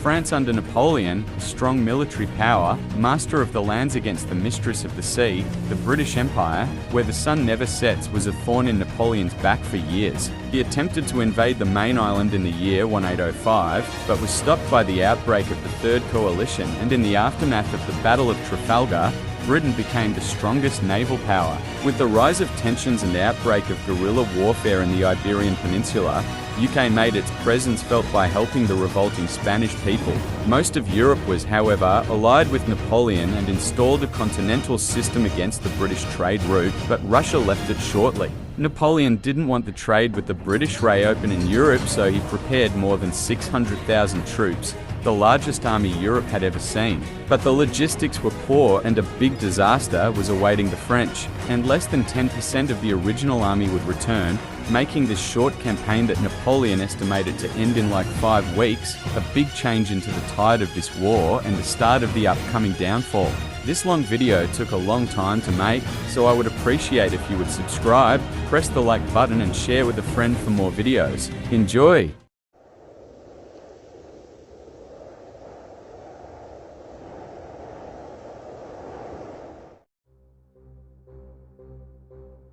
France under Napoleon, a strong military power, master of the lands against the mistress of the sea, the British Empire, where the sun never sets, was a thorn in Napoleon's back for years. He attempted to invade the main island in the year 1805, but was stopped by the outbreak of the Third Coalition, and in the aftermath of the Battle of Trafalgar, Britain became the strongest naval power. With the rise of tensions and outbreak of guerrilla warfare in the Iberian Peninsula, UK made its presence felt by helping the revolting Spanish people. Most of Europe was, however, allied with Napoleon and installed a continental system against the British trade route, but Russia left it shortly. Napoleon didn't want the trade with the British reopen in Europe, so he prepared more than 600,000 troops, the largest army Europe had ever seen. But the logistics were poor and a big disaster was awaiting the French, and less than 10% of the original army would return, making this short campaign that Napoleon estimated to end in like 5 weeks, a big change into the tide of this war and the start of the upcoming downfall. This long video took a long time to make, so I would appreciate if you would subscribe, press the like button and share with a friend for more videos. Enjoy!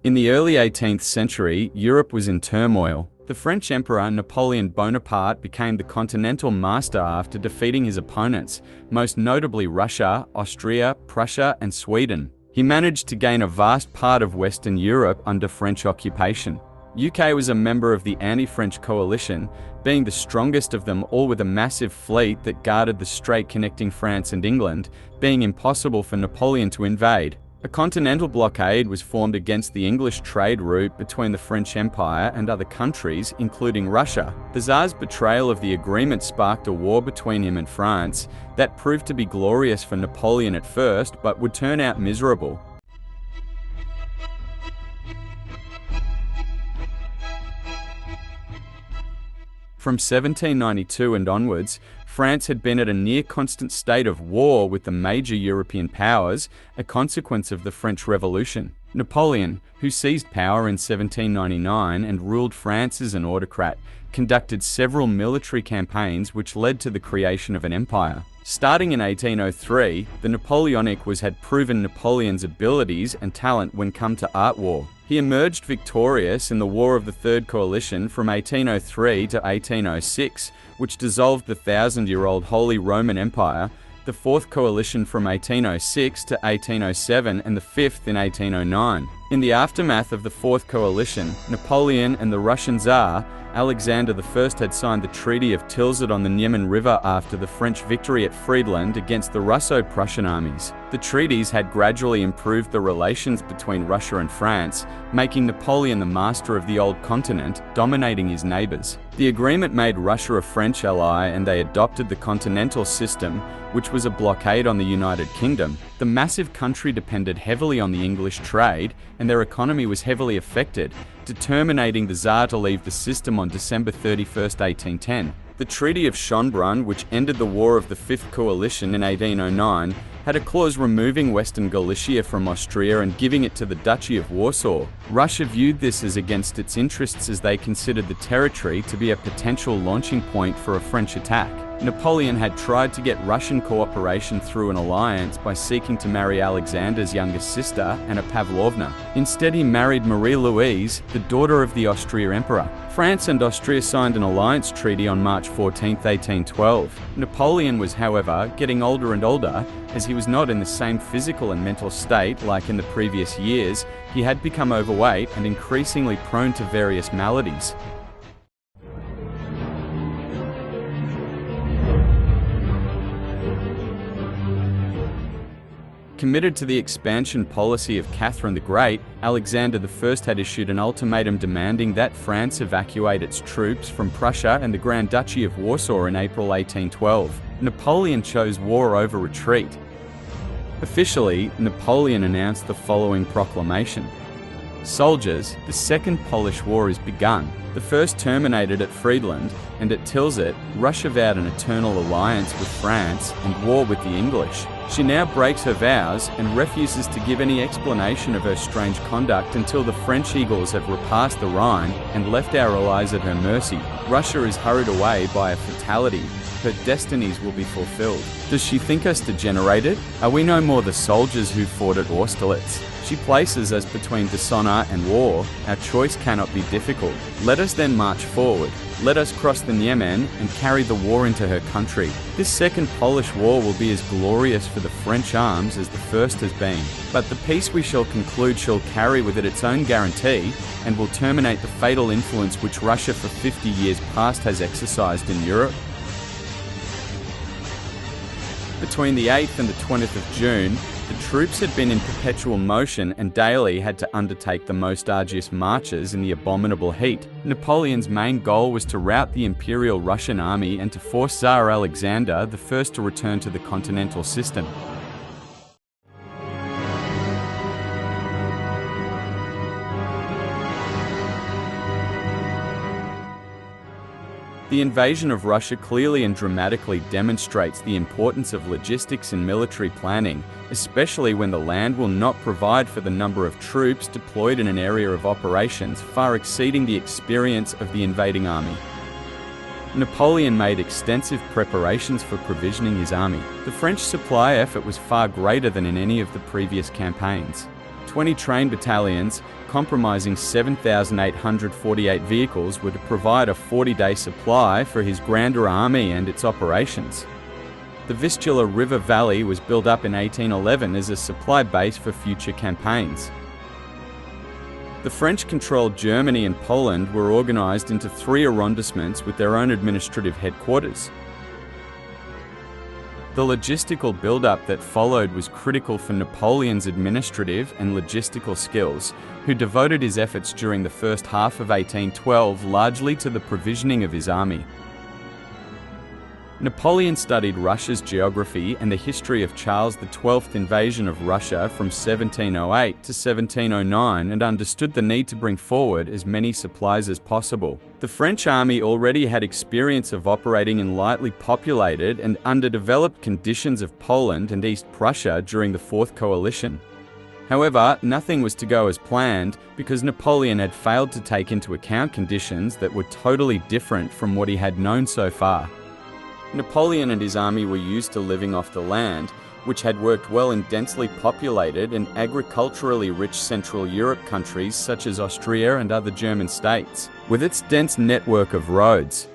In the early 18th century, Europe was in turmoil. The French Emperor Napoleon Bonaparte became the continental master after defeating his opponents, most notably Russia, Austria, Prussia, and Sweden. He managed to gain a vast part of Western Europe under French occupation. UK was a member of the anti-French coalition, being the strongest of them all with a massive fleet that guarded the strait connecting France and England, being impossible for Napoleon to invade. A continental blockade was formed against the English trade route between the French Empire and other countries, including Russia. The Tsar's betrayal of the agreement sparked a war between him and France that proved to be glorious for Napoleon at first, but would turn out miserable. From 1792 and onwards, France had been at a near-constant state of war with the major European powers, a consequence of the French Revolution. Napoleon, who seized power in 1799 and ruled France as an autocrat, conducted several military campaigns which led to the creation of an empire. Starting in 1803, the Napoleonic had proven Napoleon's abilities and talent when come to art war. He emerged victorious in the War of the Third Coalition from 1803 to 1806, which dissolved the 1,000-year-old Holy Roman Empire, the Fourth Coalition from 1806 to 1807, and the Fifth in 1809. In the aftermath of the Fourth Coalition, Napoleon and the Russian Tsar, Alexander I, had signed the Treaty of Tilsit on the Niemen River after the French victory at Friedland against the Russo-Prussian armies. The treaties had gradually improved the relations between Russia and France, making Napoleon the master of the old continent, dominating his neighbors. The agreement made Russia a French ally, and they adopted the continental system, which was a blockade on the United Kingdom. The massive country depended heavily on the English trade, and their economy was heavily affected, determining the Tsar to leave the system on December 31, 1810. The Treaty of Schönbrunn, which ended the War of the Fifth Coalition in 1809, had a clause removing Western Galicia from Austria and giving it to the Duchy of Warsaw. Russia viewed this as against its interests, as they considered the territory to be a potential launching point for a French attack. Napoleon had tried to get Russian cooperation through an alliance by seeking to marry Alexander's youngest sister, Anna Pavlovna. Instead, he married Marie-Louise, the daughter of the Austrian Emperor. France and Austria signed an alliance treaty on March 14, 1812. Napoleon was, however, getting older and older, as he was not in the same physical and mental state like in the previous years. He had become overweight and increasingly prone to various maladies. Committed to the expansion policy of Catherine the Great, Alexander I had issued an ultimatum demanding that France evacuate its troops from Prussia and the Grand Duchy of Warsaw in April 1812. Napoleon chose war over retreat. Officially, Napoleon announced the following proclamation: "Soldiers, the Second Polish War is begun. The first terminated at Friedland, and at Tilsit, Russia vowed an eternal alliance with France and war with the English. She now breaks her vows and refuses to give any explanation of her strange conduct until the French eagles have repassed the Rhine and left our allies at her mercy. Russia is hurried away by a fatality. Her destinies will be fulfilled. Does she think us degenerated? Are we no more the soldiers who fought at Austerlitz? She places us between dishonor and war. Our choice cannot be difficult. Let us then march forward. Let us cross the Niemen and carry the war into her country. This second Polish war will be as glorious for the French arms as the first has been. But the peace we shall conclude shall carry with it its own guarantee and will terminate the fatal influence which Russia for 50 years past has exercised in Europe. Between the 8th and the 20th of June, the troops had been in perpetual motion and daily had to undertake the most arduous marches in the abominable heat. Napoleon's main goal was to rout the Imperial Russian army and to force Tsar Alexander I to return to the continental system. The invasion of Russia clearly and dramatically demonstrates the importance of logistics and military planning, especially when the land will not provide for the number of troops deployed in an area of operations far exceeding the experience of the invading army. Napoleon made extensive preparations for provisioning his army. The French supply effort was far greater than in any of the previous campaigns. 20 train battalions, comprising 7,848 vehicles, were to provide a 40-day supply for his grander army and its operations. The Vistula River Valley was built up in 1811 as a supply base for future campaigns. The French-controlled Germany and Poland were organized into 3 arrondissements with their own administrative headquarters. The logistical build-up that followed was critical for Napoleon's administrative and logistical skills, who devoted his efforts during the first half of 1812 largely to the provisioning of his army. Napoleon studied Russia's geography and the history of Charles XII's invasion of Russia from 1708 to 1709 and understood the need to bring forward as many supplies as possible. The French army already had experience of operating in lightly populated and underdeveloped conditions of Poland and East Prussia during the Fourth Coalition. However, nothing was to go as planned because Napoleon had failed to take into account conditions that were totally different from what he had known so far. Napoleon and his army were used to living off the land, which had worked well in densely populated and agriculturally rich Central Europe countries such as Austria and other German states, with its dense network of roads.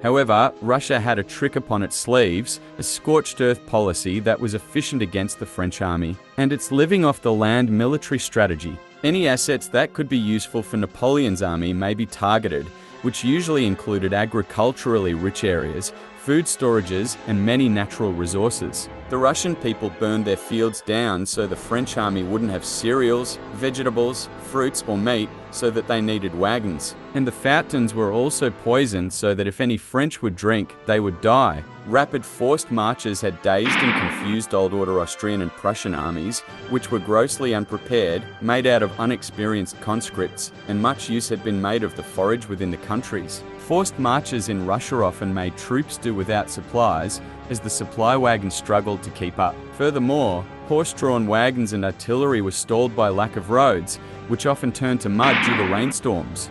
However, Russia had a trick upon its sleeves, a scorched earth policy that was efficient against the French army, and its living off the land military strategy. Any assets that could be useful for Napoleon's army may be targeted, which usually included agriculturally rich areas, food storages, and many natural resources. The Russian people burned their fields down so the French army wouldn't have cereals, vegetables, fruits, or meat, so that they needed wagons. And the fountains were also poisoned so that if any French would drink, they would die. Rapid forced marches had dazed and confused old order Austrian and Prussian armies, which were grossly unprepared, made out of unexperienced conscripts, and much use had been made of the forage within the countries. Forced marches in Russia often made troops do without supplies, as the supply wagons struggled to keep up. Furthermore, horse-drawn wagons and artillery were stalled by lack of roads, which often turned to mud due to rainstorms.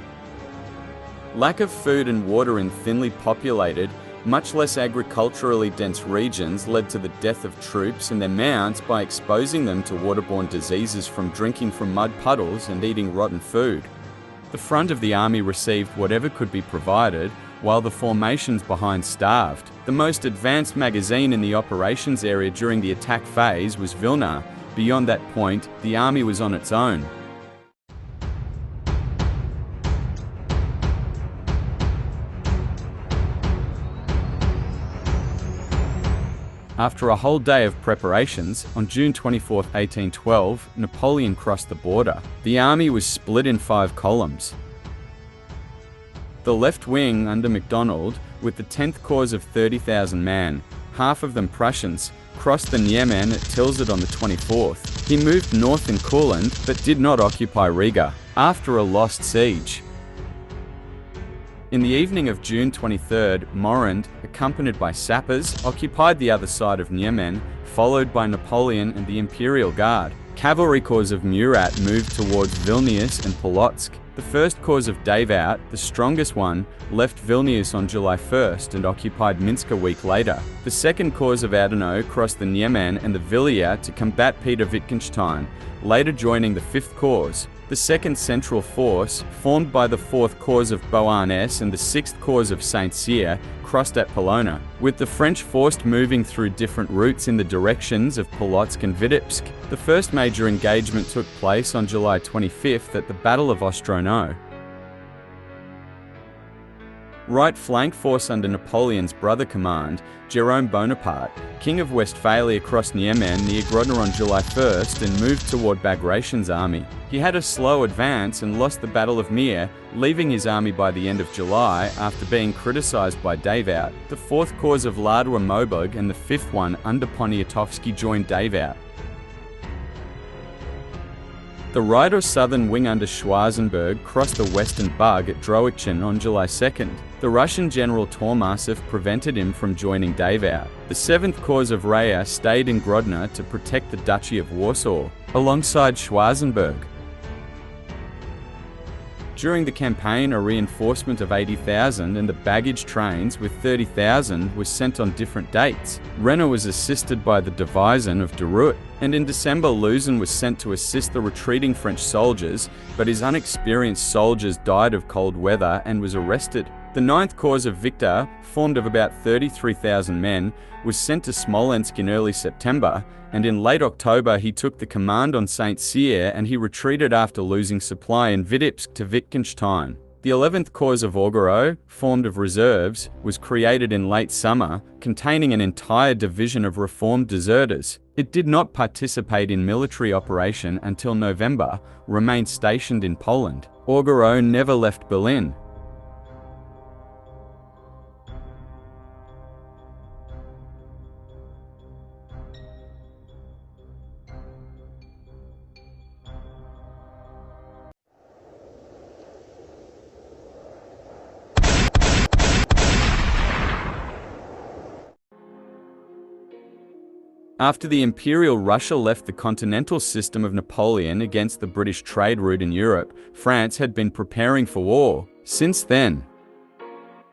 Lack of food and water in thinly populated, much less agriculturally dense regions led to the death of troops and their mounts by exposing them to waterborne diseases from drinking from mud puddles and eating rotten food. The front of the army received whatever could be provided, while the formations behind starved. The most advanced magazine in the operations area during the attack phase was Vilna. Beyond that point, the army was on its own. After a whole day of preparations, on June 24, 1812, Napoleon crossed the border. The army was split in 5 columns. The left wing under MacDonald, with the 10th Corps of 30,000 men, half of them Prussians, crossed the Niemen at Tilsit on the 24th. He moved north in Courland, but did not occupy Riga, after a lost siege. In the evening of June 23rd, Morand, a accompanied by sappers, occupied the other side of Niemen, followed by Napoleon and the Imperial Guard. Cavalry corps of Murat moved towards Vilnius and Polotsk. The first corps of Davout, the strongest one, left Vilnius on July 1st and occupied Minsk a week later. The second corps of Adeno crossed the Niemen and the Villia to combat Peter Wittgenstein, later joining the 5th Corps. The Second Central Force, formed by the 4th Corps of Beauharnais and the 6th Corps of Saint-Cyr, crossed at Polonna, with the French force moving through different routes in the directions of Polotsk and Vitebsk. The first major engagement took place on July 25th at the Battle of Ostrono. Right flank force under Napoleon's brother command, Jerome Bonaparte, King of Westphalia, crossed Niemen near Grodno on July 1st and moved toward Bagration's army. He had a slow advance and lost the Battle of Mir, leaving his army by the end of July after being criticized by Davout. The 4th Corps of Ladwa Moburg and the 5th one under Poniatowski joined Davout. The right or southern wing under Schwarzenberg crossed the western Bug at Drohitchin on July 2nd. The Russian general Tormasov prevented him from joining Davout. The 7th Corps of Raya stayed in Grodno to protect the Duchy of Warsaw, alongside Schwarzenberg. During the campaign, a reinforcement of 80,000 and the baggage trains with 30,000 was sent on different dates. Rennes was assisted by the division of Davout, and in December Luzon was sent to assist the retreating French soldiers, but his unexperienced soldiers died of cold weather and was arrested. The 9th Corps of Victor, formed of about 33,000 men, was sent to Smolensk in early September, and in late October he took the command on St. Cyr and he retreated after losing supply in Vitebsk to Wittgenstein. The 11th Corps of Orgoro, formed of reserves, was created in late summer, containing an entire division of reformed deserters. It did not participate in military operation until November, remained stationed in Poland. Orgoro never left Berlin. After the Imperial Russia left the continental system of Napoleon against the British trade route in Europe, France had been preparing for war since then.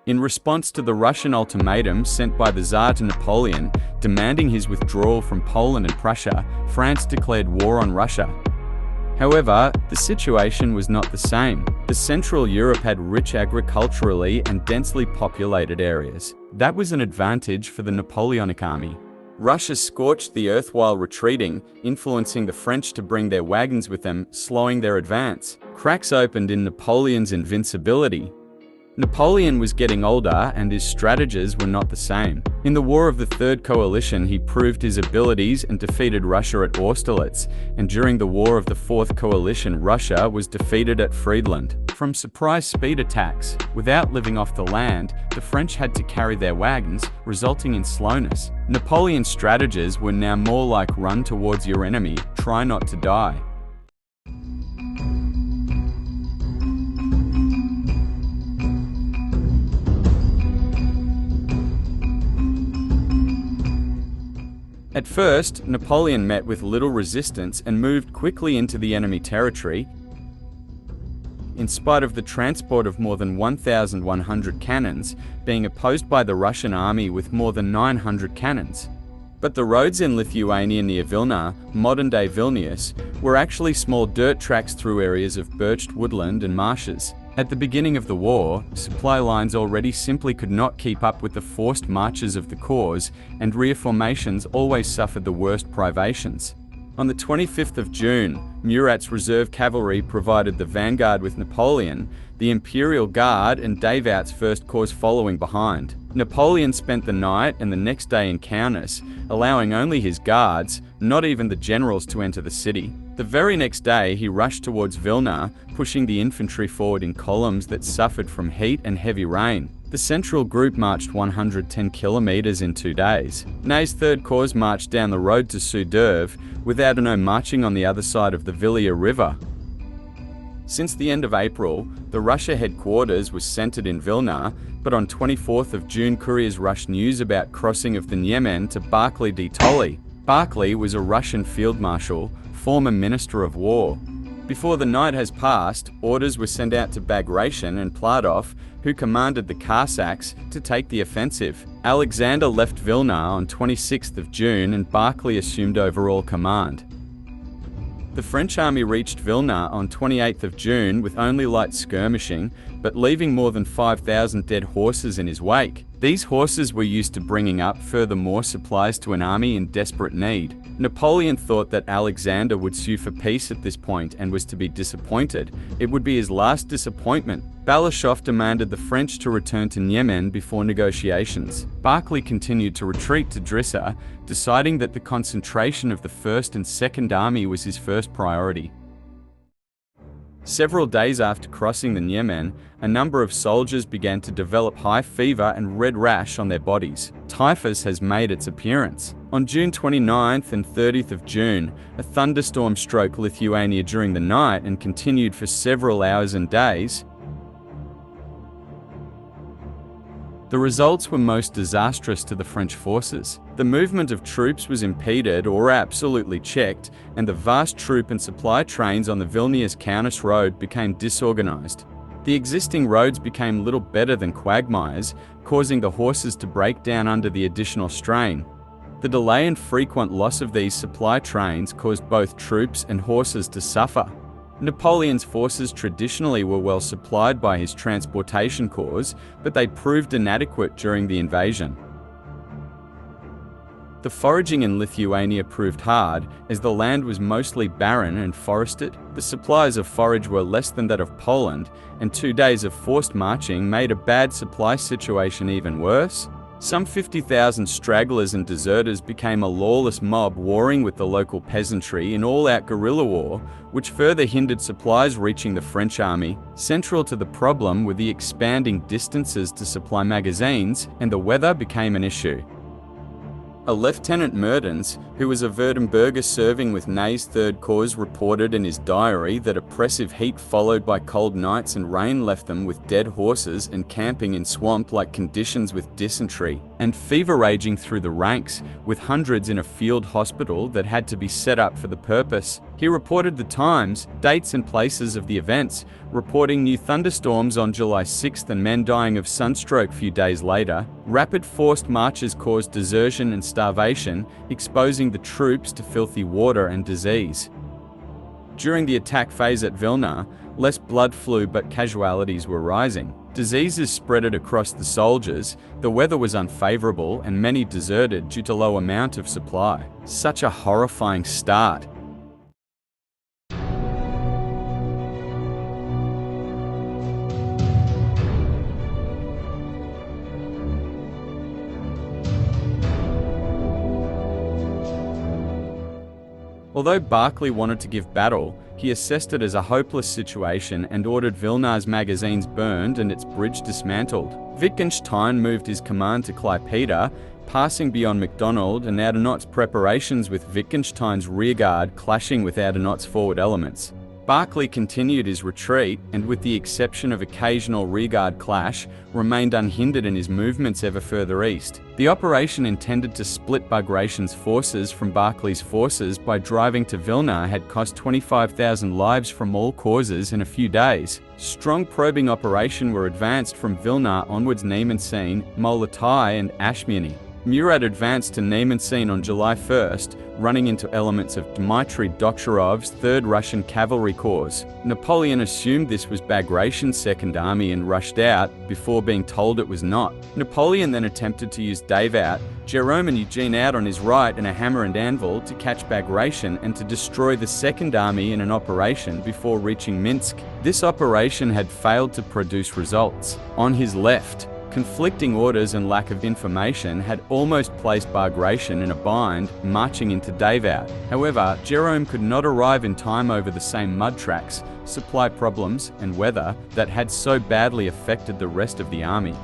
In response to the Russian ultimatum sent by the Tsar to Napoleon, demanding his withdrawal from Poland and Prussia, France declared war on Russia. However, the situation was not the same. The Central Europe had rich agriculturally and densely populated areas. That was an advantage for the Napoleonic army. Russia scorched the earth while retreating, influencing the French to bring their wagons with them, slowing their advance. Cracks opened in Napoleon's invincibility. Napoleon was getting older and his strategies were not the same. In the War of the Third Coalition, he proved his abilities and defeated Russia at Austerlitz, and during the War of the Fourth Coalition, Russia was defeated at Friedland. From surprise speed attacks, without living off the land, the French had to carry their wagons, resulting in slowness. Napoleon's strategies were now more like run towards your enemy, try not to die. At first, Napoleon met with little resistance and moved quickly into the enemy territory, in spite of the transport of more than 1,100 cannons, being opposed by the Russian army with more than 900 cannons. But the roads in Lithuania near Vilna, modern-day Vilnius, were actually small dirt tracks through areas of birched woodland and marshes. At the beginning of the war, supply lines already simply could not keep up with the forced marches of the corps, and rear formations always suffered the worst privations. On the 25th of June, Murat's reserve cavalry provided the vanguard with Napoleon, the Imperial Guard and Davout's First Corps following behind. Napoleon spent the night and the next day in Kaunas, allowing only his guards, not even the generals, to enter the city. The very next day, he rushed towards Vilna, pushing the infantry forward in columns that suffered from heat and heavy rain. The central group marched 110 kilometers in 2 days. Ney's Third Corps marched down the road to Suderve, with Adeno marching on the other side of the Villia River. Since the end of April, the Russia headquarters was centered in Vilna, but on 24th of June couriers rushed news about crossing of the Niemen to Barclay de Tolly. Barclay was a Russian field marshal, former Minister of War. Before the night has passed, orders were sent out to Bagration and Pladov, who commanded the Cossacks, to take the offensive. Alexander left Vilna on 26th of June and Barclay assumed overall command. The French army reached Vilna on 28th of June with only light skirmishing, but leaving more than 5,000 dead horses in his wake. These horses were used to bringing up furthermore supplies to an army in desperate need. Napoleon thought that Alexander would sue for peace at this point and was to be disappointed. It would be his last disappointment. Balashov demanded the French to return to Niemen before negotiations. Barclay continued to retreat to Drissa, deciding that the concentration of the First and Second Army was his first priority. Several days after crossing the Niemen, a number of soldiers began to develop high fever and red rash on their bodies. Typhus has made its appearance. On June 29th and 30th of June, a thunderstorm struck Lithuania during the night and continued for several hours and days. The results were most disastrous to the French forces. The movement of troops was impeded or absolutely checked, and the vast troop and supply trains on the Vilnius-Kaunas road became disorganized. The existing roads became little better than quagmires, causing the horses to break down under the additional strain. The delay and frequent loss of these supply trains caused both troops and horses to suffer. Napoleon's forces traditionally were well supplied by his transportation corps, but they proved inadequate during the invasion. The foraging in Lithuania proved hard, as the land was mostly barren and forested. The supplies of forage were less than that of Poland, and 2 days of forced marching made a bad supply situation even worse. Some 50,000 stragglers and deserters became a lawless mob warring with the local peasantry in all-out guerrilla war, which further hindered supplies reaching the French army. Central to the problem were the expanding distances to supply magazines, and the weather became an issue. A Lieutenant Mertens, who was a Württemberger serving with Ney's Third Corps, reported in his diary that oppressive heat followed by cold nights and rain left them with dead horses and camping in swamp-like conditions with dysentery, and fever raging through the ranks, with hundreds in a field hospital that had to be set up for the purpose. He reported the times, dates and places of the events, reporting new thunderstorms on July 6th and men dying of sunstroke few days later. Rapid forced marches caused desertion and starvation, exposing the troops to filthy water and disease. During the attack phase at Vilna, less blood flew but casualties were rising. Diseases spread across the soldiers, the weather was unfavorable and many deserted due to low amount of supply. Such a horrifying start. Although Barclay wanted to give battle, he assessed it as a hopeless situation and ordered Vilna's magazines burned and its bridge dismantled. Wittgenstein moved his command to Klaipeda, passing beyond MacDonald and Adenauer's preparations, with Wittgenstein's rearguard clashing with Adenauer's forward elements. Barclay continued his retreat and, with the exception of occasional rearguard clash, remained unhindered in his movements ever further east. The operation, intended to split Bagration's forces from Barclay's forces by driving to Vilna, had cost 25,000 lives from all causes in a few days. Strong probing operations were advanced from Vilna onwards Niemen, Molotai and Ashmiany. Murat advanced to Niemen on July 1st, running into elements of Dmitry Dokhturov's 3rd Russian Cavalry Corps. Napoleon assumed this was Bagration's Second Army and rushed out, before being told it was not. Napoleon then attempted to use Davout, Jerome and Eugene out on his right in a hammer and anvil to catch Bagration and to destroy the Second Army in an operation before reaching Minsk. This operation had failed to produce results. On his left, conflicting orders and lack of information had almost placed Bagration in a bind, marching into Davout. However, Jerome could not arrive in time over the same mud tracks, supply problems, and weather that had so badly affected the rest of the army.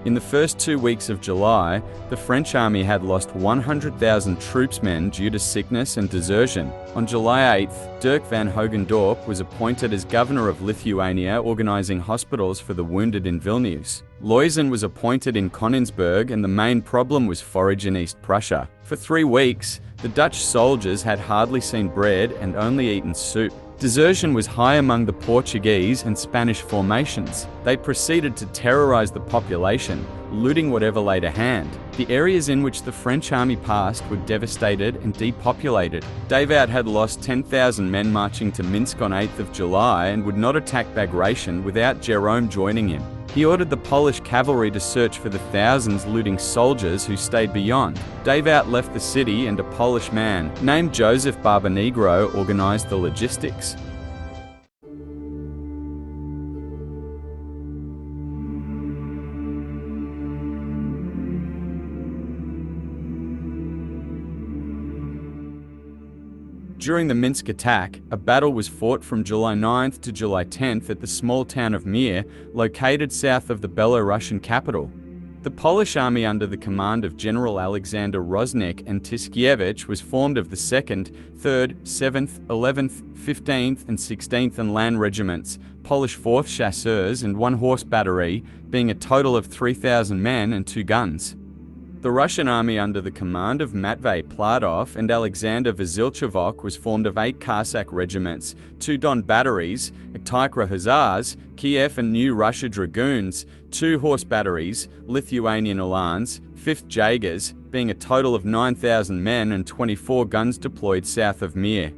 In the first 2 weeks of July, the French army had lost 100,000 troopsmen due to sickness and desertion. On July 8th, Dirk van Hogendorp was appointed as governor of Lithuania, organizing hospitals for the wounded in Vilnius. Luysen was appointed in Königsberg, and the main problem was forage in East Prussia. For 3 weeks, the Dutch soldiers had hardly seen bread and only eaten soup. Desertion was high among the Portuguese and Spanish formations. They proceeded to terrorize the population, looting whatever lay to hand. The areas in which the French army passed were devastated and depopulated. Davout had lost 10,000 men marching to Minsk on 8th of July and would not attack Bagration without Jerome joining him. He ordered the Polish cavalry to search for the thousands looting soldiers who stayed beyond. Davout left the city, and a Polish man named Joseph Barbanegro organized the logistics. During the Minsk attack, a battle was fought from July 9th to July 10th at the small town of Mir, located south of the Belarusian capital. The Polish army under the command of General Alexander Roznik and Tyszkiewicz was formed of the 2nd, 3rd, 7th, 11th, 15th and 16th and Land regiments, Polish 4th Chasseurs and 1 horse battery, being a total of 3,000 men and 2 guns. The Russian army under the command of Matvey Pladov and Alexander Vasilchevok was formed of 8 Cossack regiments, 2 Don batteries, Tikra Hussars, Kiev and New Russia Dragoons, 2 horse batteries, Lithuanian Ulans, 5th Jaegers, being a total of 9,000 men and 24 guns deployed south of Mir.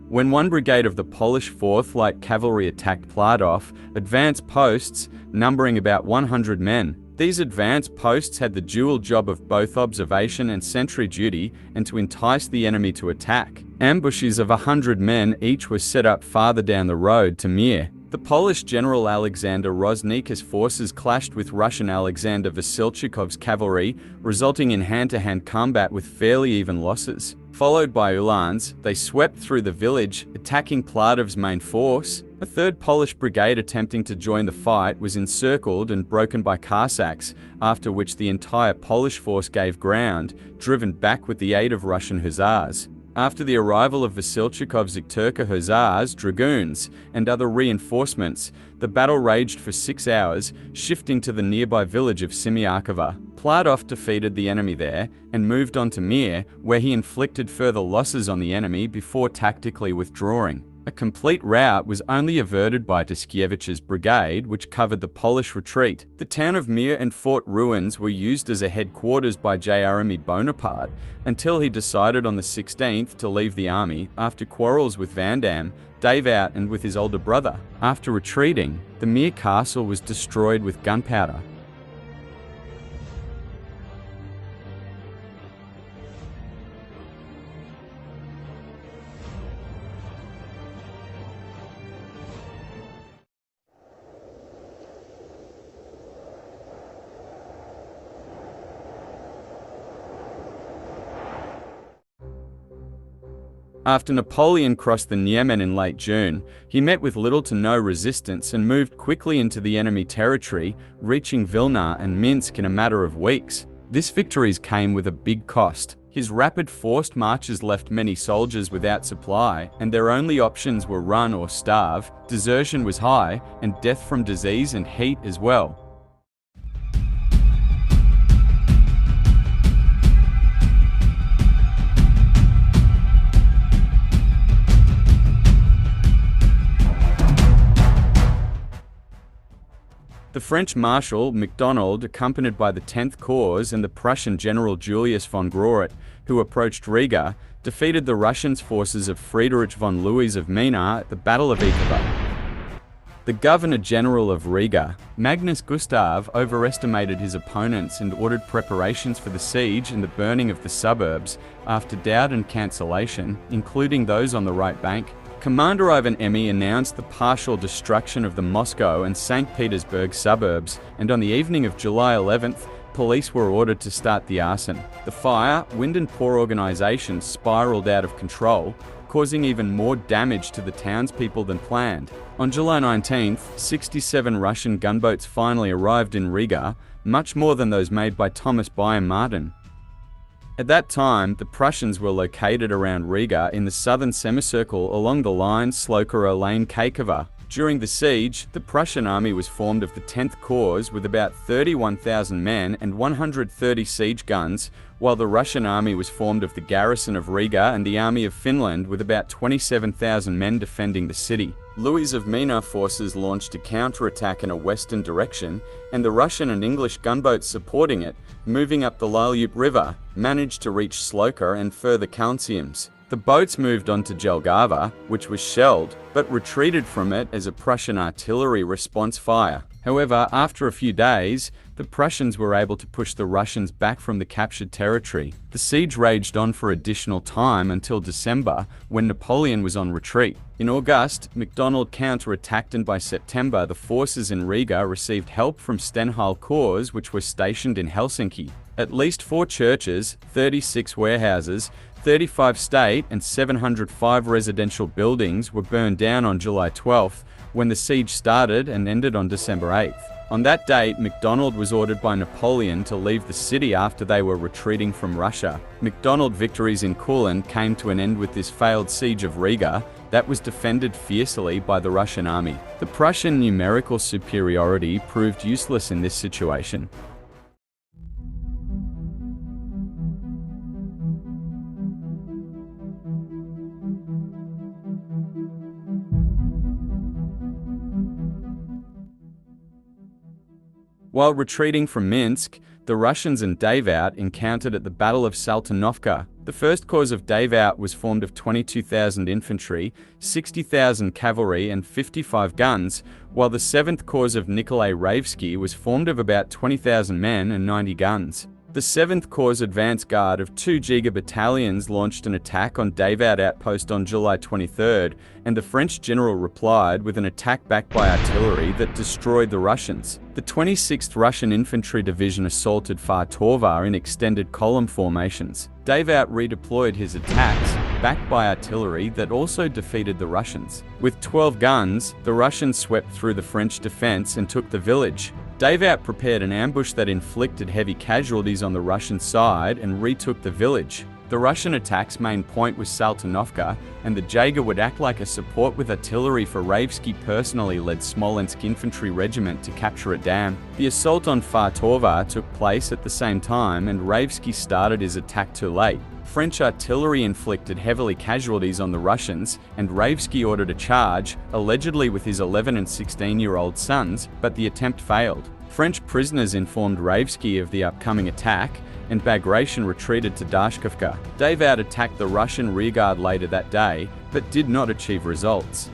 When 1 brigade of the Polish 4th Light Cavalry attacked Pladov, advance posts, numbering about 100 men. These advance posts had the dual job of both observation and sentry duty, and to entice the enemy to attack. Ambushes of 100 men each were set up farther down the road to Mir. The Polish General Alexander Roznik's forces clashed with Russian Alexander Vasilchekov's cavalry, resulting in hand-to-hand combat with fairly even losses. Followed by Ulans, they swept through the village, attacking Pladov's main force. A 3rd Polish brigade attempting to join the fight was encircled and broken by Cossacks, after which the entire Polish force gave ground, driven back with the aid of Russian hussars. After the arrival of Vasilchekov's Ikturka hussars, dragoons, and other reinforcements, the battle raged for 6 hours, shifting to the nearby village of Simiakova. Pladov defeated the enemy there and moved on to Mir, where he inflicted further losses on the enemy before tactically withdrawing. A complete rout was only averted by Tyszkiewicz's brigade, which covered the Polish retreat. The town of Mir and fort ruins were used as a headquarters by Jeremy Bonaparte, until he decided on the 16th to leave the army after quarrels with Vandamme, Davout and with his older brother. After retreating, the Mir castle was destroyed with gunpowder. After Napoleon crossed the Niemen in late June, he met with little to no resistance and moved quickly into the enemy territory, reaching Vilna and Minsk in a matter of weeks. This victories came with a big cost. His rapid forced marches left many soldiers without supply, and their only options were run or starve. Desertion was high, and death from disease and heat as well. The French Marshal MacDonald, accompanied by the 10th Corps and the Prussian General Julius von Groet, who approached Riga, defeated the Russian forces of Friedrich von Lewis of Mina at the Battle of Vitebsk. The Governor-General of Riga, Magnus Gustav, overestimated his opponents and ordered preparations for the siege and the burning of the suburbs after doubt and cancellation, including those on the right bank. Commander Ivan Emy announced the partial destruction of the Moscow and St. Petersburg suburbs, and on the evening of July 11th, police were ordered to start the arson. The fire, wind and poor organisation spiralled out of control, causing even more damage to the townspeople than planned. On July 19th, 67 Russian gunboats finally arrived in Riga, much more than those made by Thomas Byam Martin. At that time, the Prussians were located around Riga in the southern semicircle along the line Slokar-Olane-Kakova. During the siege, the Prussian army was formed of the 10th Corps with about 31,000 men and 130 siege guns, while the Russian army was formed of the garrison of Riga and the army of Finland with about 27,000 men defending the city. Louis of Mina forces launched a counterattack in a western direction, and the Russian and English gunboats supporting it, moving up the Lalyup River, managed to reach Slokar and further Kalnciums. The boats moved on to Jelgava, which was shelled, but retreated from it as a Prussian artillery response fire. However, after a few days, the Prussians were able to push the Russians back from the captured territory. The siege raged on for additional time until December, when Napoleon was on retreat. In August, MacDonald counterattacked, and by September the forces in Riga received help from Stenhal Corps, which were stationed in Helsinki. At least 4 churches, 36 warehouses, 35 state and 705 residential buildings were burned down on July 12th, when the siege started and ended on December 8th. On that date, MacDonald was ordered by Napoleon to leave the city after they were retreating from Russia. MacDonald victories in Courland came to an end with this failed siege of Riga that was defended fiercely by the Russian army. The Prussian numerical superiority proved useless in this situation. While retreating from Minsk, the Russians and Davout encountered at the Battle of Saltanovka. The First Corps of Davout was formed of 22,000 infantry, 60,000 cavalry and 55 guns, while the 7th Corps of Nikolai Raevsky was formed of about 20,000 men and 90 guns. The 7th Corps advance guard of 2 Giga battalions launched an attack on Davout outpost on July 23rd, and the French general replied with an attack backed by artillery that destroyed the Russians. The 26th Russian Infantry Division assaulted Fartova in extended column formations. Davout redeployed his attacks, backed by artillery that also defeated the Russians. With 12 guns, the Russians swept through the French defense and took the village. Davout prepared an ambush that inflicted heavy casualties on the Russian side and retook the village. The Russian attack's main point was Saltanovka, and the Jaeger would act like a support with artillery for Raevsky personally led Smolensk infantry regiment to capture a dam. The assault on Fartova took place at the same time, and Raevsky started his attack too late. French artillery inflicted heavily casualties on the Russians, and Raevsky ordered a charge, allegedly with his 11 and 16-year-old sons, but the attempt failed. French prisoners informed Raevsky of the upcoming attack, and Bagration retreated to Dashkovka. Davout attacked the Russian rearguard later that day, but did not achieve results.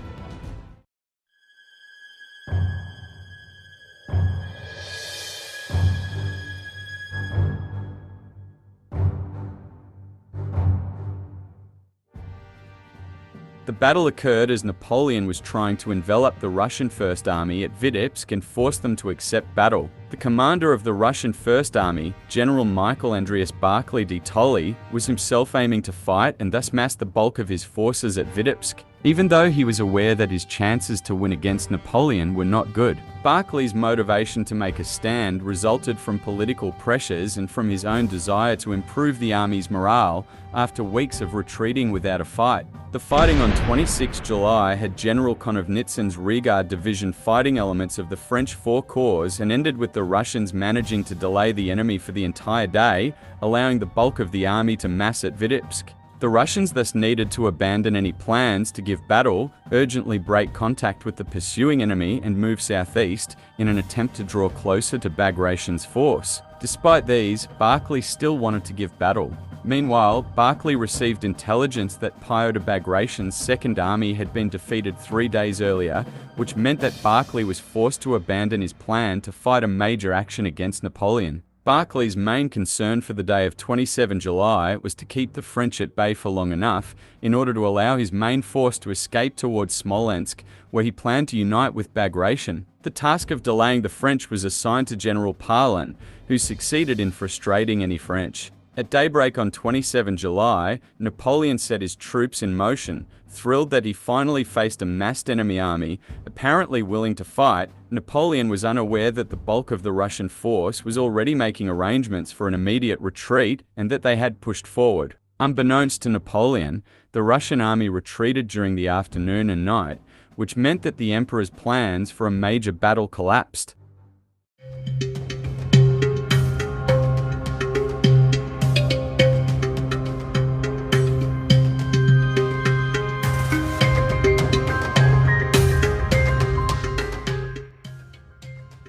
The battle occurred as Napoleon was trying to envelop the Russian First Army at Vitebsk and force them to accept battle. The commander of the Russian First Army, General Michael Andreas Barclay de Tolly, was himself aiming to fight and thus massed the bulk of his forces at Vitebsk, even though he was aware that his chances to win against Napoleon were not good. Barclay's motivation to make a stand resulted from political pressures and from his own desire to improve the army's morale after weeks of retreating without a fight. The fighting on 26 July had General Konovnitsin's rearguard division fighting elements of the French 4 Corps and ended with the Russians managing to delay the enemy for the entire day, allowing the bulk of the army to mass at Vitebsk. The Russians thus needed to abandon any plans to give battle, urgently break contact with the pursuing enemy and move southeast in an attempt to draw closer to Bagration's force. Despite these, Barclay still wanted to give battle. Meanwhile, Barclay received intelligence that Pyotr Bagration's Second Army had been defeated 3 days earlier, which meant that Barclay was forced to abandon his plan to fight a major action against Napoleon. Barclay's main concern for the day of 27 July was to keep the French at bay for long enough in order to allow his main force to escape towards Smolensk, where he planned to unite with Bagration. The task of delaying the French was assigned to General Parlin, who succeeded in frustrating any French. At daybreak on 27 July, Napoleon set his troops in motion. Thrilled that he finally faced a massed enemy army, apparently willing to fight, Napoleon was unaware that the bulk of the Russian force was already making arrangements for an immediate retreat and that they had pushed forward. Unbeknownst to Napoleon, the Russian army retreated during the afternoon and night, which meant that the emperor's plans for a major battle collapsed.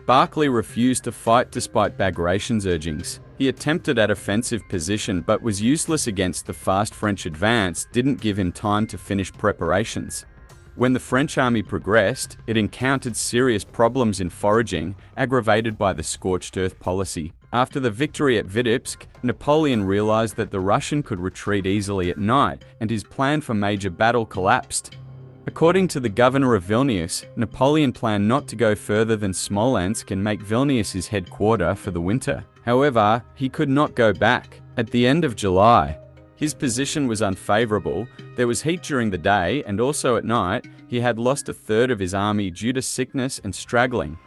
Barclay refused to fight despite Bagration's urgings. He attempted at offensive position but was useless against the fast French advance, didn't give him time to finish preparations. When the French army progressed, it encountered serious problems in foraging, aggravated by the scorched earth policy. After the victory at Vitebsk, Napoleon realized that the Russian could retreat easily at night, and his plan for major battle collapsed. According to the governor of Vilnius, Napoleon planned not to go further than Smolensk and make Vilnius his headquarters for the winter. However, he could not go back. At the end of July, his position was unfavorable. There was heat during the day, and also at night, he had lost a third of his army due to sickness and straggling.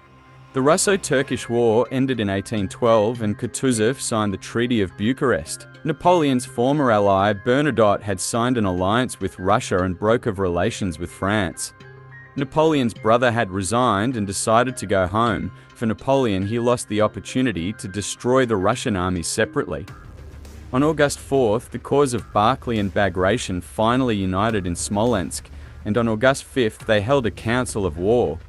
The Russo-Turkish War ended in 1812 and Kutuzov signed the Treaty of Bucharest. Napoleon's former ally Bernadotte had signed an alliance with Russia and broke off relations with France. Napoleon's brother had resigned and decided to go home. For Napoleon, he lost the opportunity to destroy the Russian army separately. On August 4th, the corps of Barclay and Bagration finally united in Smolensk, and on August 5th they held a council of war.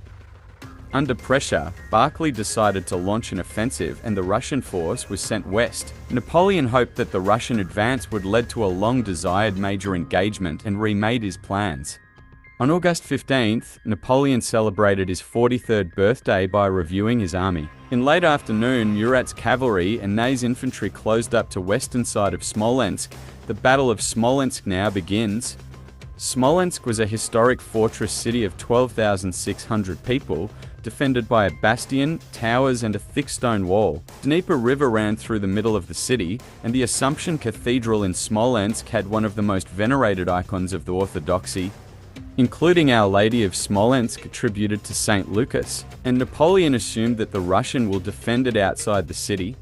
Under pressure, Barclay decided to launch an offensive and the Russian force was sent west. Napoleon hoped that the Russian advance would lead to a long-desired major engagement and remade his plans. On August 15th, Napoleon celebrated his 43rd birthday by reviewing his army. In late afternoon, Murat's cavalry and Ney's infantry closed up to western side of Smolensk. The Battle of Smolensk now begins. Smolensk was a historic fortress city of 12,600 people, defended by a bastion, towers and a thick stone wall. Dnieper River ran through the middle of the city, and the Assumption Cathedral in Smolensk had one of the most venerated icons of the Orthodoxy, including Our Lady of Smolensk attributed to St. Lucas, and Napoleon assumed that the Russian will defend it outside the city.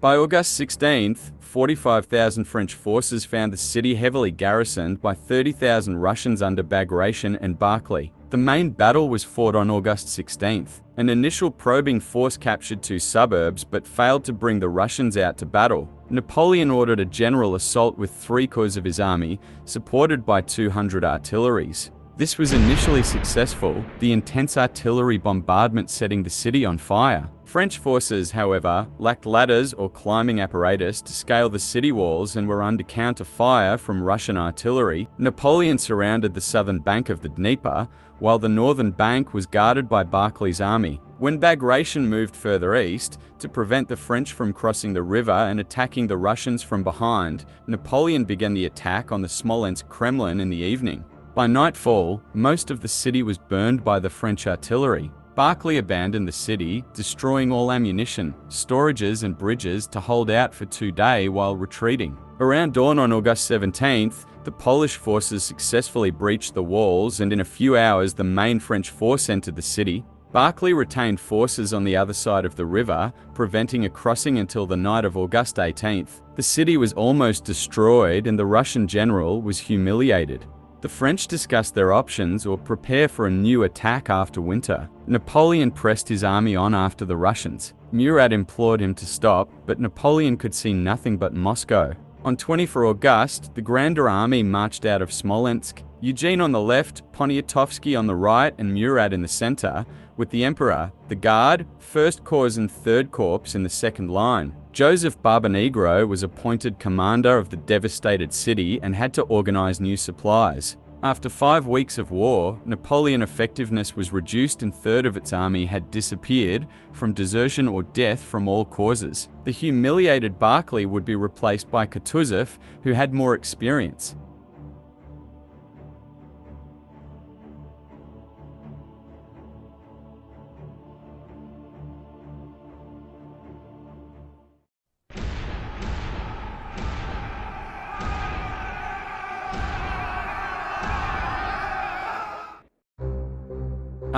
By August 16th, 45,000 French forces found the city heavily garrisoned by 30,000 Russians under Bagration and Barclay. The main battle was fought on August 16th. An initial probing force captured 2 suburbs but failed to bring the Russians out to battle. Napoleon ordered a general assault with 3 corps of his army, supported by 200 artilleries. This was initially successful, the intense artillery bombardment setting the city on fire. French forces, however, lacked ladders or climbing apparatus to scale the city walls and were under counter-fire from Russian artillery. Napoleon surrounded the southern bank of the Dnieper, while the northern bank was guarded by Barclay's army. When Bagration moved further east, to prevent the French from crossing the river and attacking the Russians from behind, Napoleon began the attack on the Smolensk Kremlin in the evening. By nightfall, most of the city was burned by the French artillery. Barclay abandoned the city, destroying all ammunition, storages and bridges to hold out for 2 days while retreating. Around dawn on August 17th, the Polish forces successfully breached the walls and in a few hours the main French force entered the city. Barclay retained forces on the other side of the river, preventing a crossing until the night of August 18th. The city was almost destroyed and the Russian general was humiliated. The French discussed their options or prepare for a new attack after winter. Napoleon pressed his army on after the Russians. Murat implored him to stop, but Napoleon could see nothing but Moscow. On 24 August, the Grander Army marched out of Smolensk. Eugene on the left, Poniatowski on the right, and Murat in the center, with the Emperor, the Guard, 1st Corps and 3rd Corps in the second line. Joseph Barbanegro was appointed commander of the devastated city and had to organize new supplies. After 5 weeks of war, Napoleon's effectiveness was reduced and a third of its army had disappeared from desertion or death from all causes. The humiliated Barclay would be replaced by Kutuzov, who had more experience.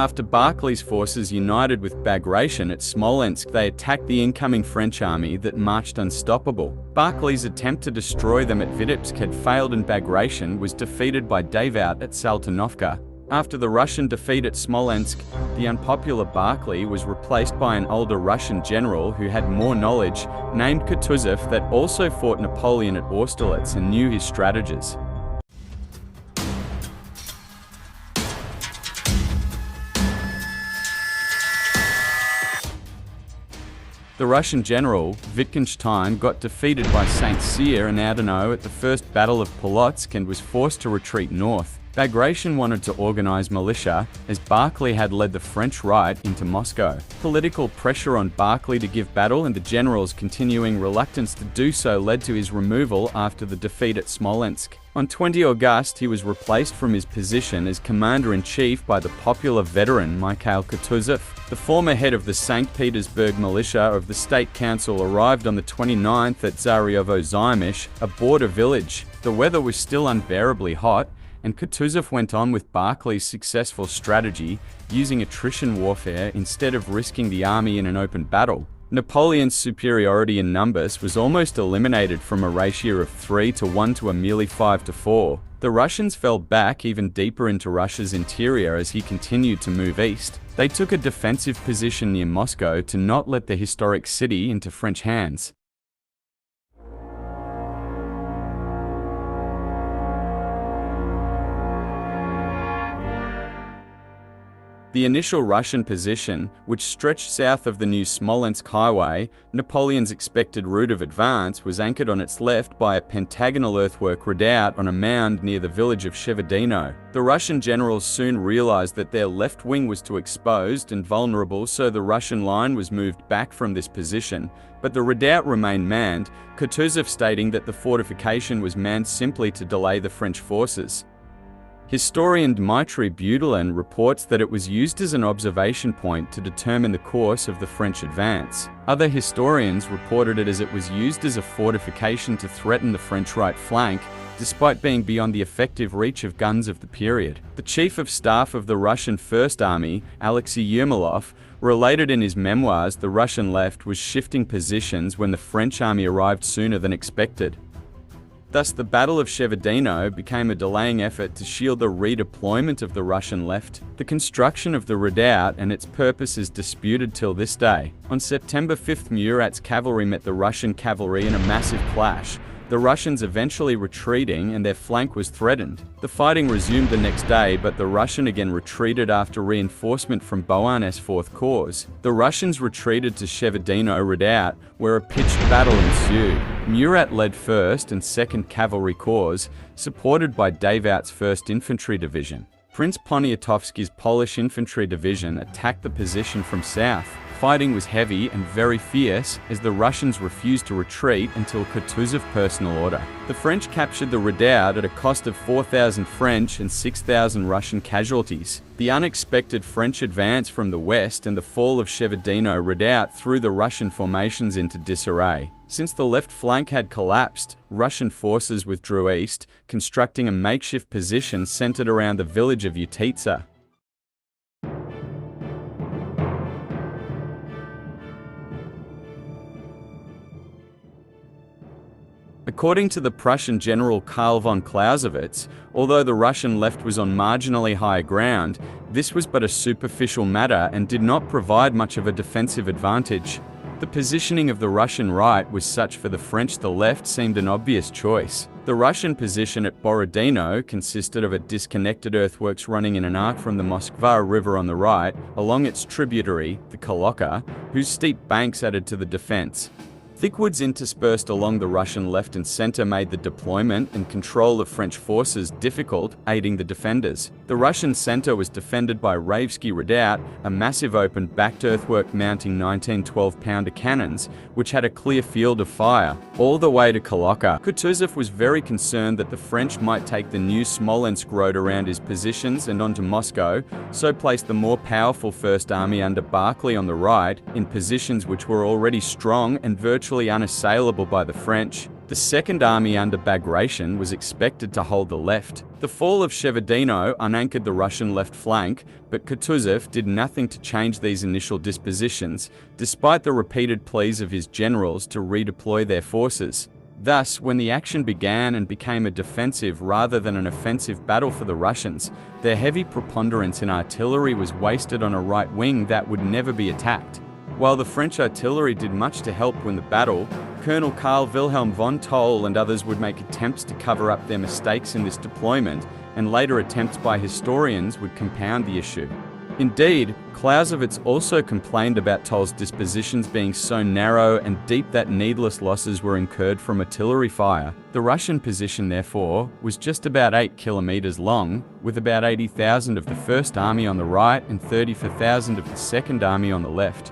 After Barclay's forces united with Bagration at Smolensk, they attacked the incoming French army that marched unstoppable. Barclay's attempt to destroy them at Vitebsk had failed and Bagration was defeated by Davout at Saltanovka. After the Russian defeat at Smolensk, the unpopular Barclay was replaced by an older Russian general who had more knowledge, named Kutuzov, that also fought Napoleon at Austerlitz and knew his strategies. The Russian general, Wittgenstein, got defeated by St. Cyr and Oudinot at the First Battle of Polotsk and was forced to retreat north. Bagration wanted to organize militia, as Barclay had led the French right into Moscow. Political pressure on Barclay to give battle and the general's continuing reluctance to do so led to his removal after the defeat at Smolensk. On 20 August, he was replaced from his position as commander-in-chief by the popular veteran Mikhail Kutuzov. The former head of the St. Petersburg militia of the State Council arrived on the 29th at Zaryovo-Zymish, a border village. The weather was still unbearably hot, and Kutuzov went on with Barclay's successful strategy, using attrition warfare instead of risking the army in an open battle. Napoleon's superiority in numbers was almost eliminated from a ratio of 3-1 to a merely 5-4. The Russians fell back even deeper into Russia's interior as he continued to move east. They took a defensive position near Moscow to not let the historic city into French hands. The initial Russian position, which stretched south of the new Smolensk highway, Napoleon's expected route of advance, was anchored on its left by a pentagonal earthwork redoubt on a mound near the village of Shevardino. The Russian generals soon realized that their left wing was too exposed and vulnerable, so the Russian line was moved back from this position, but the redoubt remained manned, Kutuzov stating that the fortification was manned simply to delay the French forces. Historian Dmitry Budelin reports that it was used as an observation point to determine the course of the French advance. Other historians reported it was used as a fortification to threaten the French right flank, despite being beyond the effective reach of guns of the period. The chief of staff of the Russian First Army, Alexei Yermolov, related in his memoirs the Russian left was shifting positions when the French army arrived sooner than expected. Thus, the Battle of Shevardino became a delaying effort to shield the redeployment of the Russian left. The construction of the redoubt and its purpose is disputed till this day. On September 5th, Murat's cavalry met the Russian cavalry in a massive clash, the Russians eventually retreating and their flank was threatened. The fighting resumed the next day, but the Russian again retreated after reinforcement from Beauharnais' 4th Corps. The Russians retreated to Shevardino Redoubt, where a pitched battle ensued. Murat led 1st and 2nd Cavalry Corps, supported by Davout's 1st Infantry Division. Prince Poniatowski's Polish Infantry Division attacked the position from south. Fighting was heavy and very fierce as the Russians refused to retreat until Kutuzov personal order. The French captured the redoubt at a cost of 4,000 French and 6,000 Russian casualties. The unexpected French advance from the west and the fall of Shevardino Redoubt threw the Russian formations into disarray. Since the left flank had collapsed, Russian forces withdrew east, constructing a makeshift position centered around the village of Utitsa. According to the Prussian general Karl von Clausewitz, although the Russian left was on marginally higher ground, this was but a superficial matter and did not provide much of a defensive advantage. The positioning of the Russian right was such for the French the left seemed an obvious choice. The Russian position at Borodino consisted of a disconnected earthworks running in an arc from the Moskva River on the right, along its tributary, the Koloka, whose steep banks added to the defense. Thick woods interspersed along the Russian left and center made the deployment and control of French forces difficult, aiding the defenders. The Russian center was defended by Raevsky redoubt, a massive open backed earthwork mounting 19 12-pounder cannons, which had a clear field of fire, all the way to Kalocka. Kutuzov was very concerned that the French might take the new Smolensk road around his positions and onto Moscow, so placed the more powerful First Army under Barclay on the right, in positions which were already strong and virtually unassailable by the French. The Second Army under Bagration was expected to hold the left. The fall of Borodino unanchored the Russian left flank, but Kutuzov did nothing to change these initial dispositions, despite the repeated pleas of his generals to redeploy their forces. Thus, when the action began and became a defensive rather than an offensive battle for the Russians, their heavy preponderance in artillery was wasted on a right wing that would never be attacked. While the French artillery did much to help win the battle, Colonel Karl Wilhelm von Toll and others would make attempts to cover up their mistakes in this deployment, and later attempts by historians would compound the issue. Indeed, Clausewitz also complained about Toll's dispositions being so narrow and deep that needless losses were incurred from artillery fire. The Russian position, therefore, was just about 8 kilometers long, with about 80,000 of the First Army on the right and 34,000 of the Second Army on the left.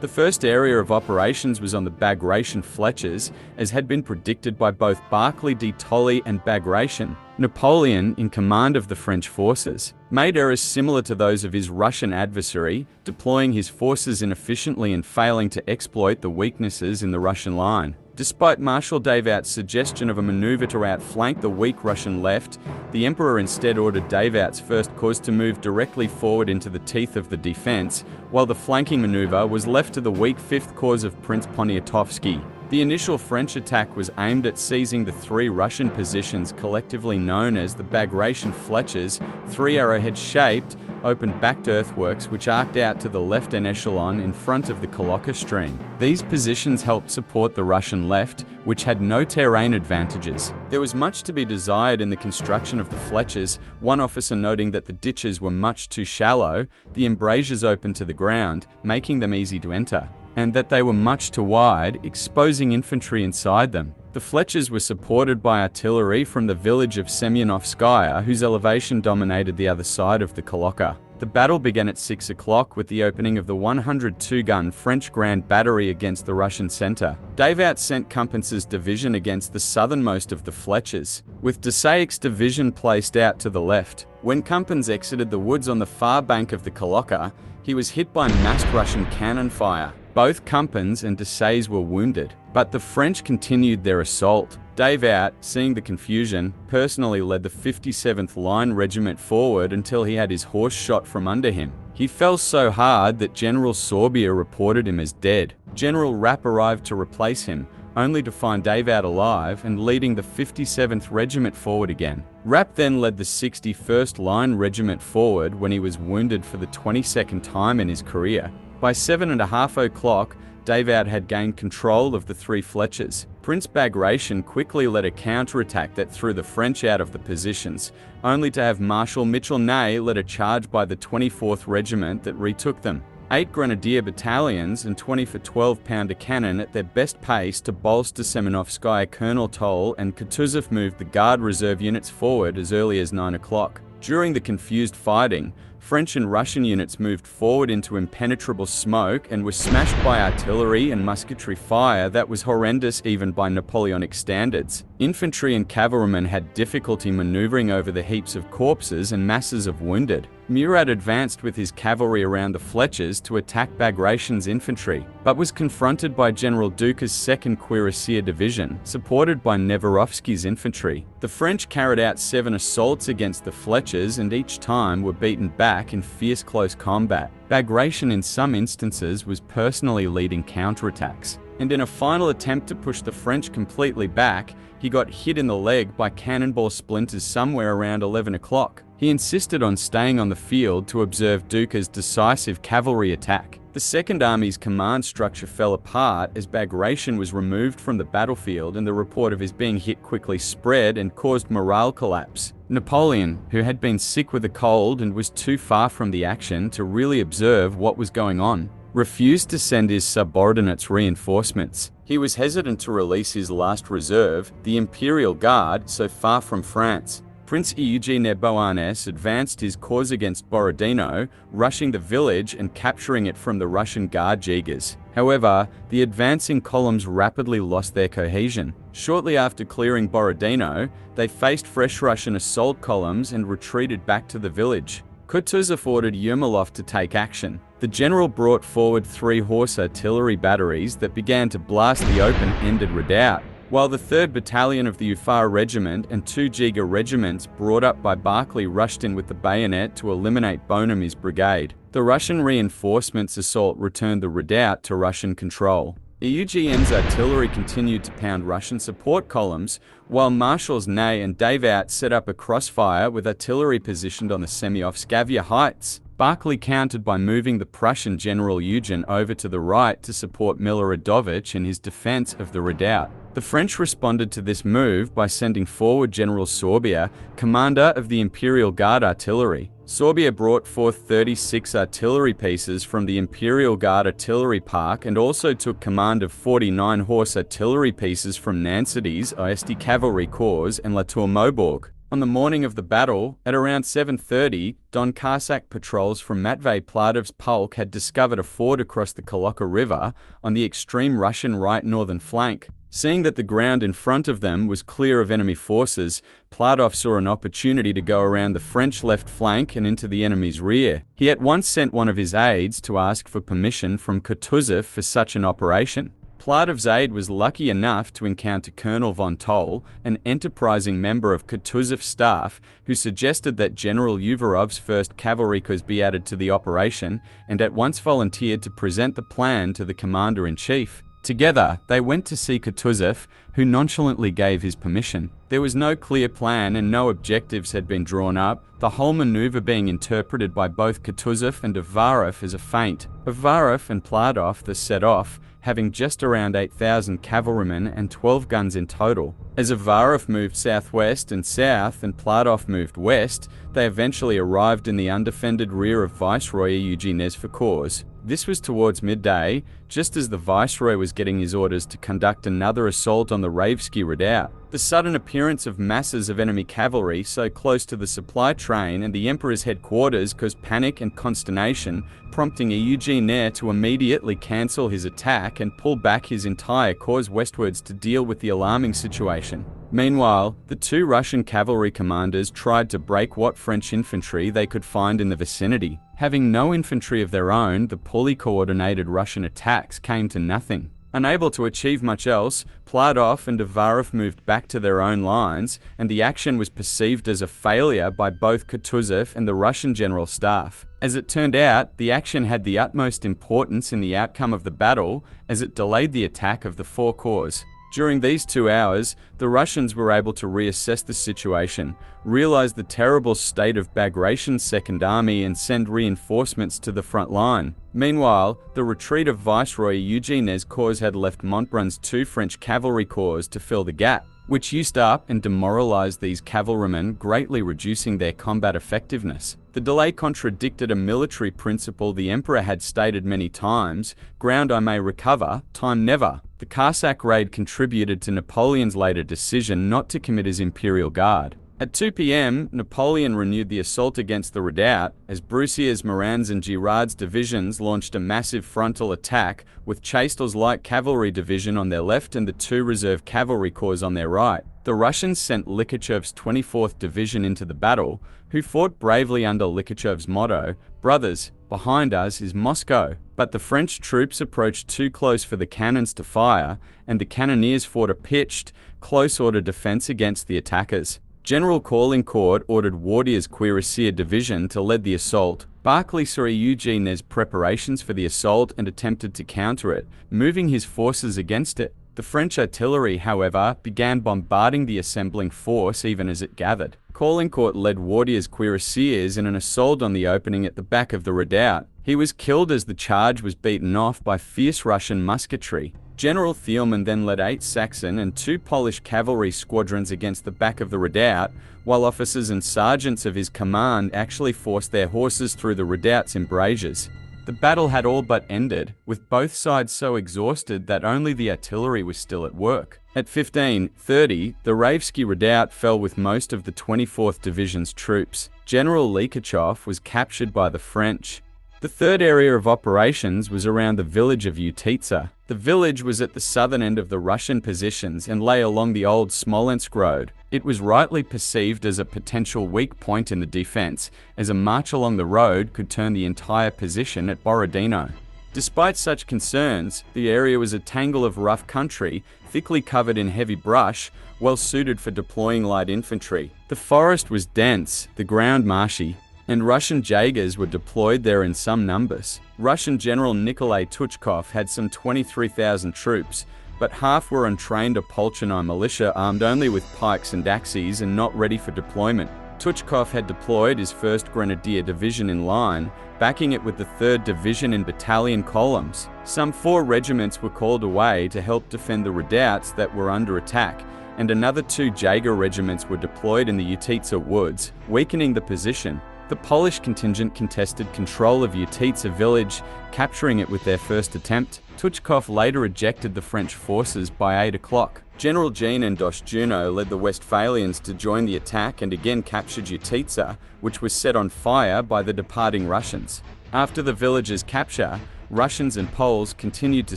The first area of operations was on the Bagration Fletchers, as had been predicted by both Barclay de Tolly and Bagration. Napoleon, in command of the French forces, made errors similar to those of his Russian adversary, deploying his forces inefficiently and failing to exploit the weaknesses in the Russian line. Despite Marshal Davout's suggestion of a maneuver to outflank the weak Russian left, the Emperor instead ordered Davout's First Corps to move directly forward into the teeth of the defense, while the flanking maneuver was left to the weak Fifth Corps of Prince Poniatowski. The initial French attack was aimed at seizing the three Russian positions collectively known as the Bagration Fletchers, three arrowhead-shaped, open-backed earthworks which arced out to the left en echelon in front of the Kalocka stream. These positions helped support the Russian left, which had no terrain advantages. There was much to be desired in the construction of the Fletchers, one officer noting that the ditches were much too shallow, the embrasures open to the ground, making them easy to enter, and that they were much too wide, exposing infantry inside them. The Fletchers were supported by artillery from the village of Semyonovskaya, whose elevation dominated the other side of the Kalocka. The battle began at 6 o'clock with the opening of the 102-gun French Grand Battery against the Russian center. Davout sent Compensa's division against the southernmost of the Fletchers, with Desaix's division placed out to the left. When Compans exited the woods on the far bank of the Kalocka, he was hit by massed Russian cannon fire. Both Compans and Desaix were wounded, but the French continued their assault. Davout, seeing the confusion, personally led the 57th Line Regiment forward until he had his horse shot from under him. He fell so hard that General Sorbia reported him as dead. General Rapp arrived to replace him, only to find Davout alive and leading the 57th Regiment forward again. Rapp then led the 61st Line Regiment forward when he was wounded for the 22nd time in his career. By 7:30 o'clock, Davout had gained control of the three Fletchers. Prince Bagration quickly led a counterattack that threw the French out of the positions, only to have Marshal Mitchell-Ney lead a charge by the 24th Regiment that retook them. 8 grenadier battalions and 20 12-pounder cannon at their best pace to bolster Semyonovskaya. Colonel Toll and Kutuzov moved the Guard reserve units forward as early as 9 o'clock. During the confused fighting, French and Russian units moved forward into impenetrable smoke and were smashed by artillery and musketry fire that was horrendous even by Napoleonic standards. Infantry and cavalrymen had difficulty maneuvering over the heaps of corpses and masses of wounded. Murat advanced with his cavalry around the Fletchers to attack Bagration's infantry, but was confronted by General Duca's 2nd Cuirassier Division, supported by Neverovsky's infantry. The French carried out 7 assaults against the Fletchers and each time were beaten back in fierce close combat. Bagration in some instances was personally leading counterattacks, and in a final attempt to push the French completely back, he got hit in the leg by cannonball splinters somewhere around 11 o'clock. He insisted on staying on the field to observe Duca's decisive cavalry attack. The Second Army's command structure fell apart as Bagration was removed from the battlefield and the report of his being hit quickly spread and caused morale collapse. Napoleon, who had been sick with a cold and was too far from the action to really observe what was going on, refused to send his subordinates reinforcements. He was hesitant to release his last reserve, the Imperial Guard, so far from France. Prince Eugene Neboanès advanced his cause against Borodino, rushing the village and capturing it from the Russian Guard Jigas. However, the advancing columns rapidly lost their cohesion. Shortly after clearing Borodino, they faced fresh Russian assault columns and retreated back to the village. Kutuzov ordered Yermolov to take action. The general brought forward 3 horse artillery batteries that began to blast the open-ended redoubt, while the 3rd Battalion of the Ufar Regiment and 2 Jiga regiments brought up by Barclay rushed in with the bayonet to eliminate Bonamy's brigade. The Russian reinforcements' assault returned the redoubt to Russian control. Eugène's artillery continued to pound Russian support columns, while Marshals Ney and Davout set up a crossfire with artillery positioned on the Semyovskaya heights. Barclay countered by moving the Prussian General Eugen over to the right to support Miloradovich in his defense of the redoubt. The French responded to this move by sending forward General Sorbia, commander of the Imperial Guard Artillery. Sorbia brought forth 36 artillery pieces from the Imperial Guard Artillery Park and also took command of 49 horse artillery pieces from Nancy's Oesti Cavalry Corps and La Tour-Maubourg. On the morning of the battle, at around 7:30, Don Cossack patrols from Matvey Pladov's polk had discovered a ford across the Koloka River on the extreme Russian right northern flank. Seeing that the ground in front of them was clear of enemy forces, Pladov saw an opportunity to go around the French left flank and into the enemy's rear. He at once sent one of his aides to ask for permission from Kutuzov for such an operation. Pladov's aide was lucky enough to encounter Colonel von Toll, an enterprising member of Kutuzov's staff, who suggested that General Uvarov's 1st Cavalry Corps be added to the operation, and at once volunteered to present the plan to the Commander-in-Chief. Together, they went to see Kutuzov, who nonchalantly gave his permission. There was no clear plan and no objectives had been drawn up, the whole maneuver being interpreted by both Kutuzov and Uvarov as a feint. Uvarov and Pladov thus set off, having just around 8,000 cavalrymen and 12 guns in total. As Uvarov moved southwest and south and Pladov moved west, they eventually arrived in the undefended rear of Viceroy Eugene's corps. This was towards midday, just as the Viceroy was getting his orders to conduct another assault on the Raevsky redoubt. The sudden appearance of masses of enemy cavalry so close to the supply train and the Emperor's headquarters caused panic and consternation, prompting Eugene to immediately cancel his attack and pull back his entire corps westwards to deal with the alarming situation. Meanwhile, the 2 Russian cavalry commanders tried to break what French infantry they could find in the vicinity. Having no infantry of their own, the poorly coordinated Russian attacks came to nothing. Unable to achieve much else, Pladov and Uvarov moved back to their own lines, and the action was perceived as a failure by both Kutuzov and the Russian General Staff. As it turned out, the action had the utmost importance in the outcome of the battle, as it delayed the attack of the 4 corps. During these 2 hours, the Russians were able to reassess the situation, realize the terrible state of Bagration's Second Army and send reinforcements to the front line. Meanwhile, the retreat of Viceroy Eugene's corps had left Montbrun's 2 French cavalry corps to fill the gap, which used up and demoralized these cavalrymen, greatly reducing their combat effectiveness. The delay contradicted a military principle the Emperor had stated many times: ground I may recover, time never. The Cossack raid contributed to Napoleon's later decision not to commit his Imperial Guard. At 2 p.m, Napoleon renewed the assault against the redoubt, as Broussier's, Moran's and Girard's divisions launched a massive frontal attack, with Chastel's light cavalry division on their left and the 2 reserve cavalry corps on their right. The Russians sent Likachev's 24th Division into the battle, who fought bravely under Likachev's motto, "Brothers, behind us is Moscow." But the French troops approached too close for the cannons to fire, and the cannoneers fought a pitched, close-order defense against the attackers. General Caulaincourt ordered Wardier's Cuirassier Division to lead the assault. Barclay saw Eugene's preparations for the assault and attempted to counter it, moving his forces against it. The French artillery, however, began bombarding the assembling force even as it gathered. Caulaincourt led Wardier's Cuirassiers in an assault on the opening at the back of the redoubt. He was killed as the charge was beaten off by fierce Russian musketry. General Thielmann then led 8 Saxon and 2 Polish cavalry squadrons against the back of the redoubt, while officers and sergeants of his command actually forced their horses through the redoubt's embrasures. The battle had all but ended, with both sides so exhausted that only the artillery was still at work. At 15:30, the Raevsky redoubt fell with most of the 24th Division's troops. General Likhachev was captured by the French. The third area of operations was around the village of Utitsa. The village was at the southern end of the Russian positions and lay along the old Smolensk road. It was rightly perceived as a potential weak point in the defense, as a march along the road could turn the entire position at Borodino. Despite such concerns, the area was a tangle of rough country, thickly covered in heavy brush, well suited for deploying light infantry. The forest was dense, the ground marshy, and Russian Jaegers were deployed there in some numbers. Russian General Nikolai Tuchkov had some 23,000 troops, but half were untrained Opolcheny militia armed only with pikes and axes and not ready for deployment. Tuchkov had deployed his 1st Grenadier Division in line, backing it with the 3rd Division in battalion columns. Some 4 regiments were called away to help defend the redoubts that were under attack, and another 2 Jaeger regiments were deployed in the Utitsa woods, weakening the position. The Polish contingent contested control of Utitsa village, capturing it with their first attempt. Tuchkov later ejected the French forces by 8 o'clock. General Jean and Dostjuno led the Westphalians to join the attack and again captured Utitsa, which was set on fire by the departing Russians. After the village's capture, Russians and Poles continued to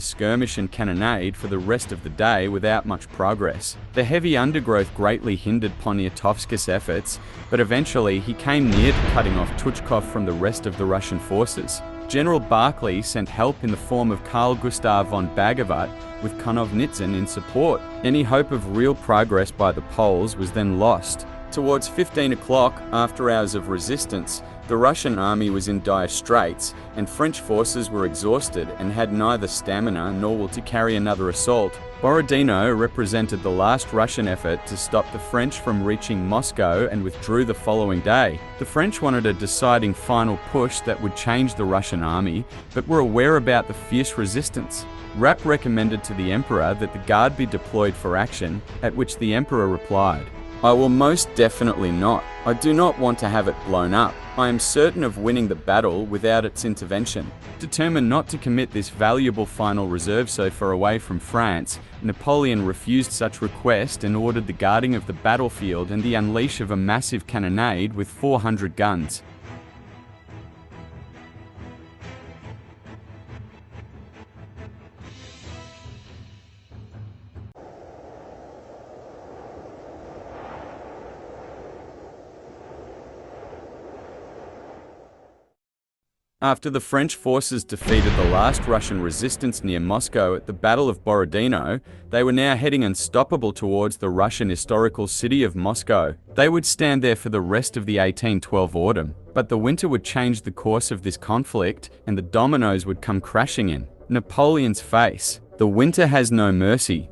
skirmish and cannonade for the rest of the day without much progress. The heavy undergrowth greatly hindered Poniatowski's efforts, but eventually he came near to cutting off Tuchkov from the rest of the Russian forces. General Barclay sent help in the form of Carl Gustav von Davout, with Konovnitsin in support. Any hope of real progress by the Poles was then lost. Towards 15 o'clock, after hours of resistance, the Russian army was in dire straits, and French forces were exhausted and had neither stamina nor will to carry another assault. Borodino represented the last Russian effort to stop the French from reaching Moscow and withdrew the following day. The French wanted a deciding final push that would change the Russian army, but were aware about the fierce resistance. Rapp recommended to the Emperor that the Guard be deployed for action, at which the Emperor replied, "I will most definitely not. I do not want to have it blown up. I am certain of winning the battle without its intervention." Determined not to commit this valuable final reserve so far away from France, Napoleon refused such request and ordered the guarding of the battlefield and the unleash of a massive cannonade with 400 guns. After the French forces defeated the last Russian resistance near Moscow at the Battle of Borodino, they were now heading unstoppable towards the Russian historical city of Moscow. They would stand there for the rest of the 1812 autumn, but the winter would change the course of this conflict and the dominoes would come crashing in. Napoleon's face. The winter has no mercy.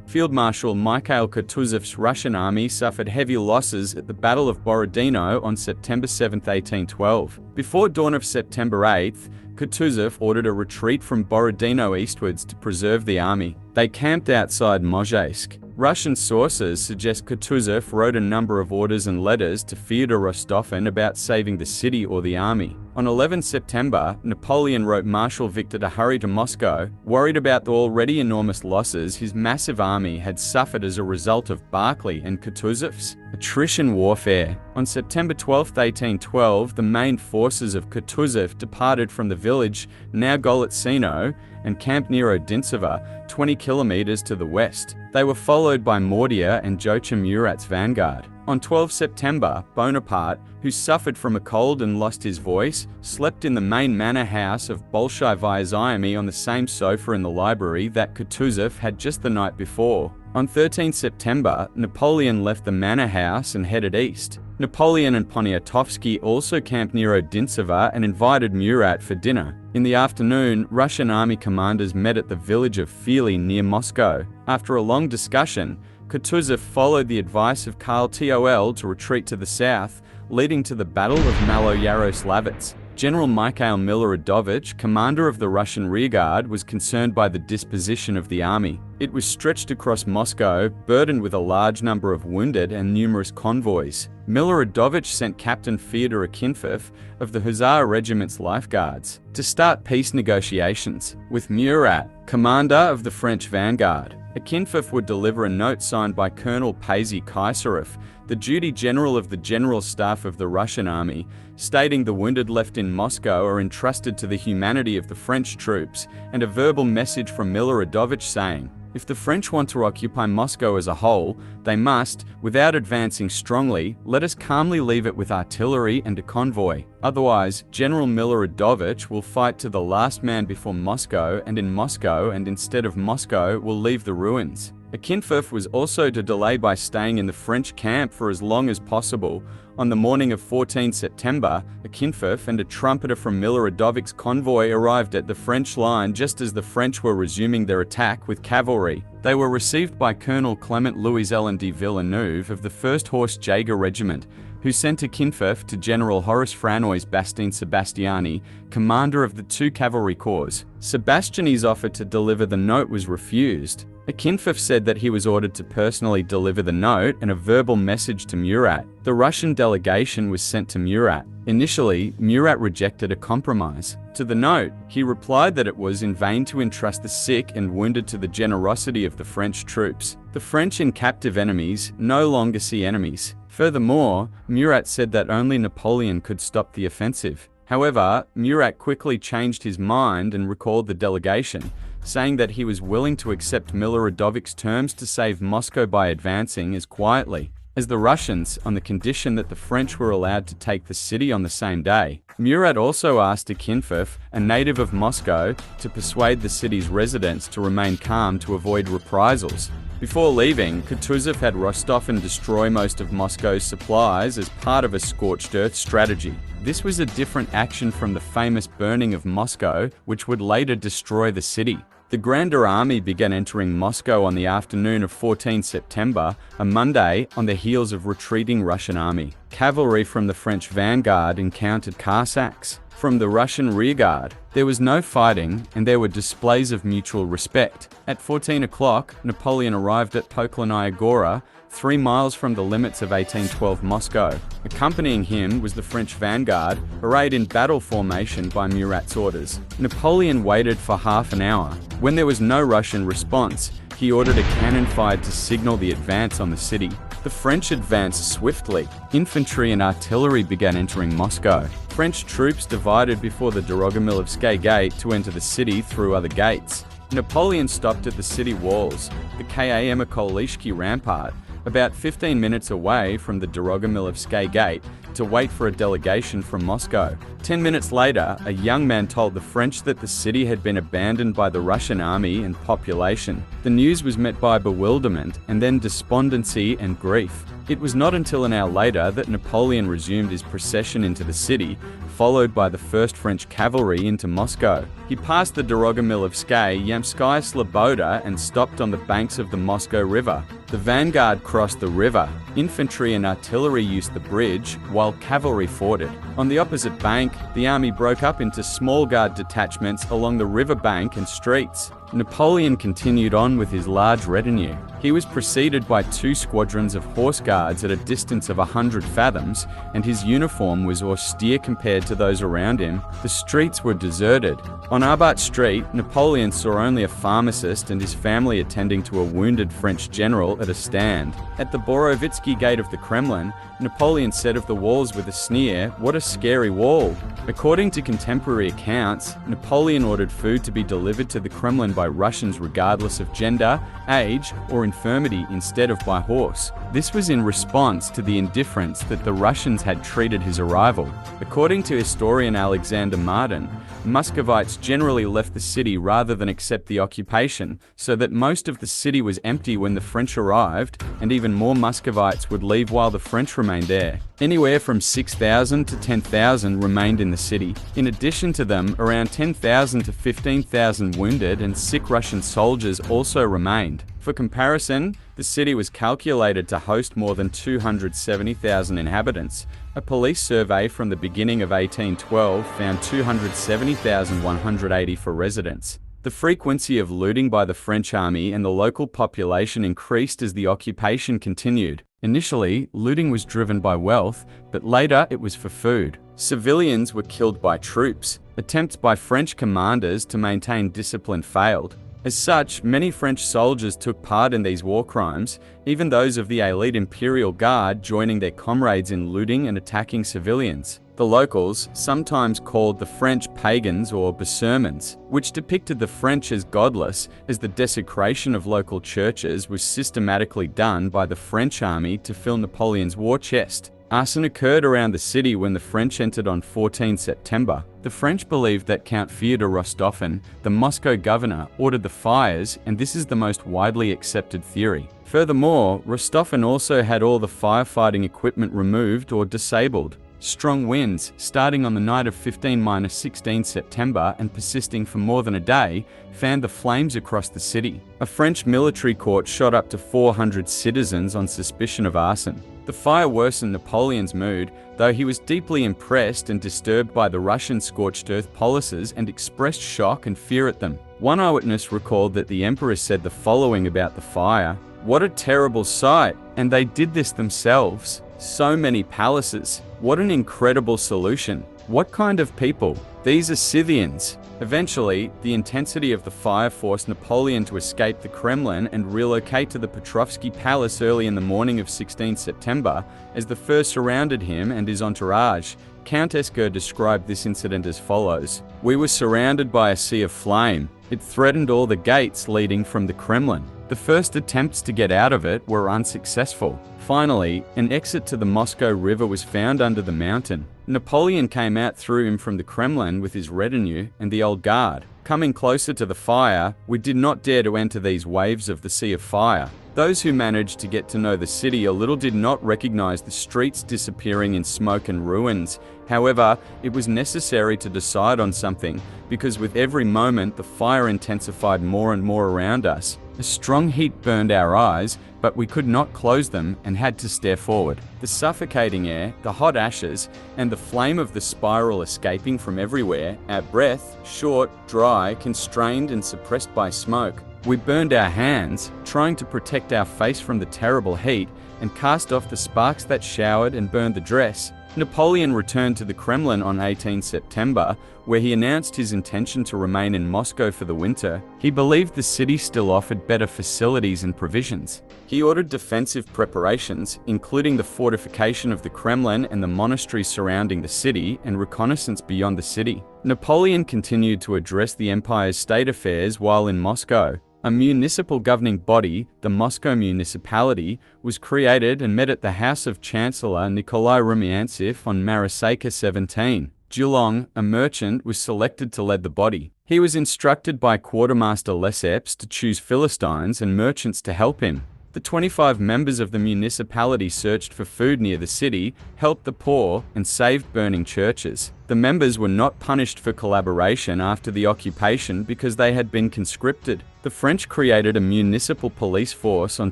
Field Marshal Mikhail Kutuzov's Russian army suffered heavy losses at the Battle of Borodino on September 7, 1812. Before dawn of September 8th, Kutuzov ordered a retreat from Borodino eastwards to preserve the army. They camped outside Mozhaysk. Russian sources suggest Kutuzov wrote a number of orders and letters to Fyodor Rostofan about saving the city or the army. On 11 September, Napoleon wrote Marshal Victor to hurry to Moscow, worried about the already enormous losses his massive army had suffered as a result of Barclay and Kutuzov's attrition warfare. On September 12, 1812, the main forces of Kutuzov departed from the village, now Golitsino, and camped near Odintsova, 20 kilometers to the west. They were followed by Mortier and Joachim Murat's vanguard. On 12 September, Bonaparte, who suffered from a cold and lost his voice, slept in the main manor house of Bolshoi Vyazymy on the same sofa in the library that Kutuzov had just the night before. On 13 September, Napoleon left the manor house and headed east. Napoleon and Poniatowski also camped near Odintsova and invited Murat for dinner. In the afternoon, Russian army commanders met at the village of Fili near Moscow. After a long discussion, Kutuzov followed the advice of Karl Tol to retreat to the south, leading to the Battle of Maloyaroslavets. General Mikhail Miloradovich, commander of the Russian rearguard, was concerned by the disposition of the army. It was stretched across Moscow, burdened with a large number of wounded and numerous convoys. Miloradovich sent Captain Fyodor Akinfev of the Hussar Regiment's Lifeguards to start peace negotiations with Murat, commander of the French vanguard. Akinfev would deliver a note signed by Colonel Paisy Kaisarev, the duty general of the General Staff of the Russian Army, stating the wounded left in Moscow are entrusted to the humanity of the French troops, and a verbal message from Miloradovich saying, if the French want to occupy Moscow as a whole, they must, without advancing strongly, let us calmly leave it with artillery and a convoy. Otherwise, General Miloradovich will fight to the last man before Moscow, and in Moscow, and instead of Moscow, will leave the ruins. Akinfev was also to delay by staying in the French camp for as long as possible. On the morning of 14 September, Akinfev and a trumpeter from Miloradovich's convoy arrived at the French line just as the French were resuming their attack with cavalry. They were received by Colonel Clement Louis-Ellen de Villeneuve of the 1st Horse Jaeger Regiment, who sent Akinfev to General Horace Franoy's Bastien Sebastiani, commander of the 2 cavalry corps. Sebastiani's offer to deliver the note was refused. Akinfev said that he was ordered to personally deliver the note and a verbal message to Murat. The Russian delegation was sent to Murat. Initially, Murat rejected a compromise. To the note, he replied that it was in vain to entrust the sick and wounded to the generosity of the French troops. The French and captive enemies no longer see enemies. Furthermore, Murat said that only Napoleon could stop the offensive. However, Murat quickly changed his mind and recalled the delegation, saying that he was willing to accept Miloradovich's terms to save Moscow by advancing as quietly as the Russians, on the condition that the French were allowed to take the city on the same day. Murat also asked Akinfev, a native of Moscow, to persuade the city's residents to remain calm to avoid reprisals. Before leaving, Kutuzov had Rostov and destroy most of Moscow's supplies as part of a scorched earth strategy. This was a different action from the famous burning of Moscow, which would later destroy the city. The Grander Army began entering Moscow on the afternoon of 14 September, a Monday, on the heels of retreating Russian army. Cavalry from the French vanguard encountered Cossacks from the Russian rearguard. There was no fighting, and there were displays of mutual respect. At 14 o'clock, Napoleon arrived at Poklanaya Gora, 3 miles from the limits of 1812 Moscow. Accompanying him was the French vanguard, arrayed in battle formation by Murat's orders. Napoleon waited for half an hour. When there was no Russian response, he ordered a cannon fired to signal the advance on the city. The French advanced swiftly. Infantry and artillery began entering Moscow. French troops divided before the Dorogomilovsky Gate to enter the city through other gates. Napoleon stopped at the city walls, the Kamikolishki Rampart, about 15 minutes away from the Dorogomilovsky Gate, to wait for a delegation from Moscow. 10 minutes later, a young man told the French that the city had been abandoned by the Russian army and population. The news was met by bewilderment and then despondency and grief. It was not until an hour later that Napoleon resumed his procession into the city, followed by the 1st French cavalry into Moscow. He passed the Dorogomilovsky Yamskaya Sloboda and stopped on the banks of the Moscow River. The vanguard crossed the river. Infantry and artillery used the bridge, while cavalry forded. On the opposite bank, the army broke up into small guard detachments along the river bank and streets. Napoleon continued on with his large retinue. He was preceded by 2 squadrons of horse guards at a distance of 100 fathoms, and his uniform was austere compared to those around him. The streets were deserted. On Arbat Street, Napoleon saw only a pharmacist and his family attending to a wounded French general at a stand. At the Borodino gate of the Kremlin, Napoleon said of the walls with a sneer, "What a scary wall." According to contemporary accounts, Napoleon ordered food to be delivered to the Kremlin by Russians regardless of gender, age, or infirmity instead of by horse. This was in response to the indifference that the Russians had treated his arrival. According to historian Alexander Martin, Muscovites generally left the city rather than accept the occupation, so that most of the city was empty when the French arrived, and even more Muscovites Jacobites would leave while the French remained there. Anywhere from 6,000 to 10,000 remained in the city. In addition to them, around 10,000 to 15,000 wounded and sick Russian soldiers also remained. For comparison, the city was calculated to host more than 270,000 inhabitants. A police survey from the beginning of 1812 found 270,180 for residents. The frequency of looting by the French army and the local population increased as the occupation continued. Initially, looting was driven by wealth, but later it was for food. Civilians were killed by troops. Attempts by French commanders to maintain discipline failed. As such, many French soldiers took part in these war crimes, even those of the elite Imperial Guard joining their comrades in looting and attacking civilians. The locals, sometimes called the French pagans or Besurmans, which depicted the French as godless, as the desecration of local churches was systematically done by the French army to fill Napoleon's war chest. Arson occurred around the city when the French entered on 14 September. The French believed that Count Fyodor Rostophin, the Moscow governor, ordered the fires, and this is the most widely accepted theory. Furthermore, Rostophin also had all the firefighting equipment removed or disabled. Strong winds, starting on the night of 15–16 September and persisting for more than a day, fanned the flames across the city. A French military court shot up to 400 citizens on suspicion of arson. The fire worsened Napoleon's mood, though he was deeply impressed and disturbed by the Russian scorched earth policies and expressed shock and fear at them. One eyewitness recalled that the emperor said the following about the fire: "What a terrible sight! And they did this themselves. So many palaces. What an incredible solution. What kind of people? These are Scythians." Eventually, the intensity of the fire forced Napoleon to escape the Kremlin and relocate to the Petrovsky Palace early in the morning of 16 September, as the fur surrounded him and his entourage. Count Esker described this incident as follows: "We were surrounded by a sea of flame. It threatened all the gates leading from the Kremlin. The first attempts to get out of it were unsuccessful. Finally, an exit to the Moscow River was found under the mountain. Napoleon came out through him from the Kremlin with his retinue and the old guard. Coming closer to the fire, we did not dare to enter these waves of the sea of fire. Those who managed to get to know the city a little did not recognize the streets disappearing in smoke and ruins. However, it was necessary to decide on something, because with every moment the fire intensified more and more around us. A strong heat burned our eyes, but we could not close them and had to stare forward. The suffocating air, the hot ashes, and the flame of the spiral escaping from everywhere, our breath, short, dry, constrained and suppressed by smoke. We burned our hands, trying to protect our face from the terrible heat, and cast off the sparks that showered and burned the dress. Napoleon returned to the Kremlin on 18 September, where he announced his intention to remain in Moscow for the winter. He believed the city still offered better facilities and provisions. He ordered defensive preparations, including the fortification of the Kremlin and the monasteries surrounding the city, and reconnaissance beyond the city. Napoleon continued to address the empire's state affairs while in Moscow. A municipal governing body, the Moscow Municipality, was created and met at the house of Chancellor Nikolai Rumyantsev on Marasayka 17. Geelong, a merchant, was selected to lead the body. He was instructed by Quartermaster Lesseps to choose Philistines and merchants to help him. The 25 members of the municipality searched for food near the city, helped the poor, and saved burning churches. The members were not punished for collaboration after the occupation because they had been conscripted. The French created a municipal police force on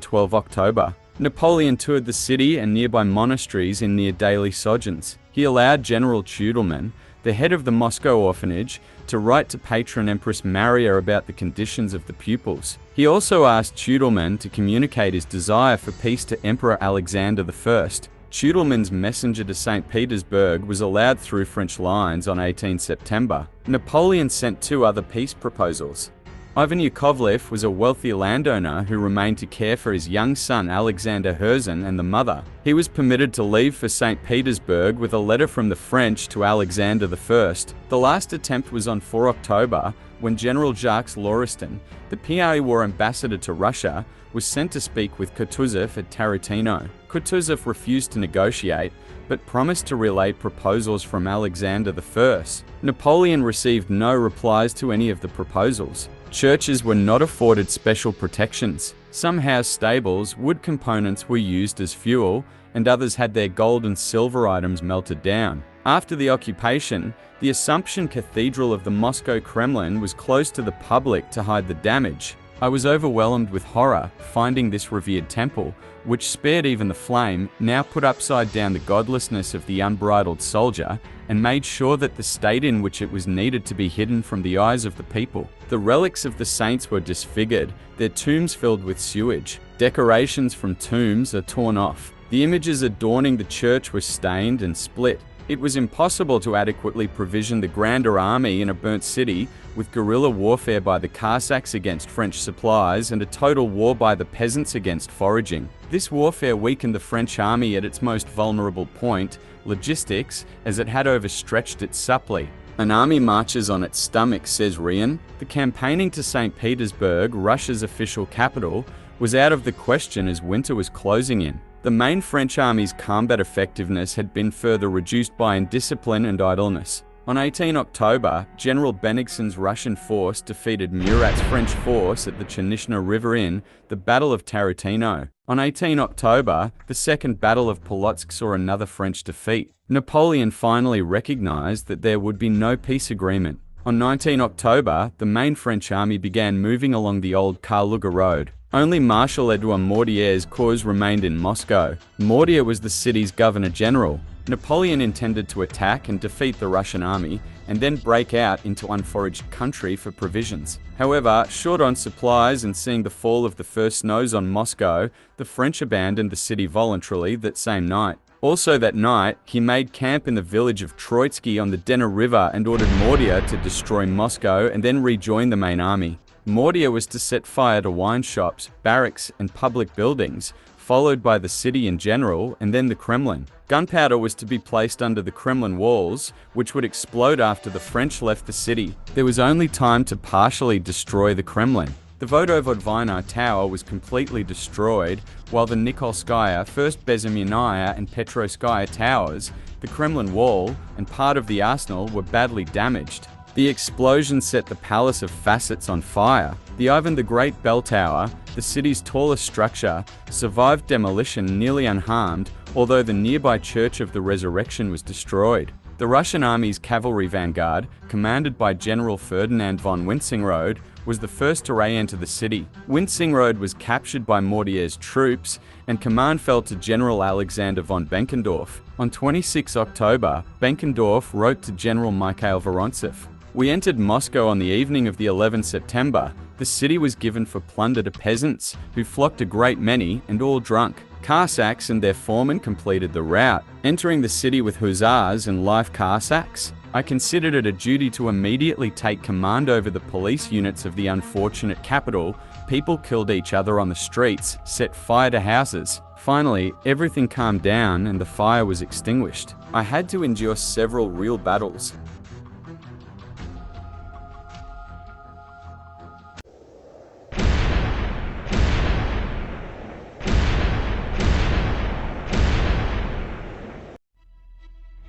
12 October. Napoleon toured the city and nearby monasteries in near daily sojourns. He allowed General Tudelman, the head of the Moscow orphanage, to write to patron Empress Maria about the conditions of the pupils. He also asked Tudelman to communicate his desire for peace to Emperor Alexander I. Tudelman's messenger to St. Petersburg was allowed through French lines on 18 September. Napoleon sent 2 other peace proposals. Ivan Yakovlev was a wealthy landowner who remained to care for his young son Alexander Herzen and the mother. He was permitted to leave for St. Petersburg with a letter from the French to Alexander I. The last attempt was on 4 October, when General Jacques Lauriston, the pre-war ambassador to Russia, was sent to speak with Kutuzov at Tarutino. Kutuzov refused to negotiate, but promised to relay proposals from Alexander I. Napoleon received no replies to any of the proposals. Churches were not afforded special protections. Some house stables, wood components were used as fuel, and others had their gold and silver items melted down. After the occupation, the Assumption Cathedral of the Moscow Kremlin was closed to the public to hide the damage. I was overwhelmed with horror finding this revered temple, which spared even the flame, now put upside down the godlessness of the unbridled soldier, and made sure that the state in which it was needed to be hidden from the eyes of the people. The relics of the saints were disfigured, their tombs filled with sewage. Decorations from tombs are torn off. The images adorning the church were stained and split. It was impossible to adequately provision the grander army in a burnt city, with guerrilla warfare by the Cossacks against French supplies and a total war by the peasants against foraging. This warfare weakened the French army at its most vulnerable point, logistics, as it had overstretched its supply. An army marches on its stomach, says Rien. The campaigning to St. Petersburg, Russia's official capital, was out of the question as winter was closing in. The main French army's combat effectiveness had been further reduced by indiscipline and idleness. On 18 October, General Bennigsen's Russian force defeated Murat's French force at the Chernishna River in the Battle of Tarutino. On 18 October, the Second Battle of Polotsk saw another French defeat. Napoleon finally recognized that there would be no peace agreement. On 19 October, the main French army began moving along the old Kaluga road. Only Marshal Edouard Mortier's corps remained in Moscow. Mortier was the city's governor-general. Napoleon intended to attack and defeat the Russian army, and then break out into unforaged country for provisions. However, short on supplies and seeing the fall of the first snows on Moscow, the French abandoned the city voluntarily that same night. Also that night, he made camp in the village of Troitsky on the Dena River and ordered Mortier to destroy Moscow and then rejoin the main army. Mortier was to set fire to wine shops, barracks, and public buildings, followed by the city in general, and then the Kremlin. Gunpowder was to be placed under the Kremlin walls, which would explode after the French left the city. There was only time to partially destroy the Kremlin. The Vodovodvina Tower was completely destroyed, while the Nikolskaya, First Bezemyanaya, and Petrovskaya towers, the Kremlin wall, and part of the arsenal were badly damaged. The explosion set the Palace of Facets on fire. The Ivan the Great Bell Tower, the city's tallest structure, survived demolition nearly unharmed, although the nearby Church of the Resurrection was destroyed. The Russian army's cavalry vanguard, commanded by General Ferdinand von Winsingrode, was the first to re-enter the city. Winsingrode was captured by Mortier's troops, and command fell to General Alexander von Benkendorf. On 26 October, Benkendorf wrote to General Mikhail Vorontsov, "We entered Moscow on the evening of the 11th September. The city was given for plunder to peasants, who flocked a great many and all drunk. Cossacks and their foremen completed the rout, entering the city with hussars and life Cossacks. I considered it a duty to immediately take command over the police units of the unfortunate capital. People killed each other on the streets, set fire to houses. Finally, everything calmed down and the fire was extinguished. I had to endure several real battles.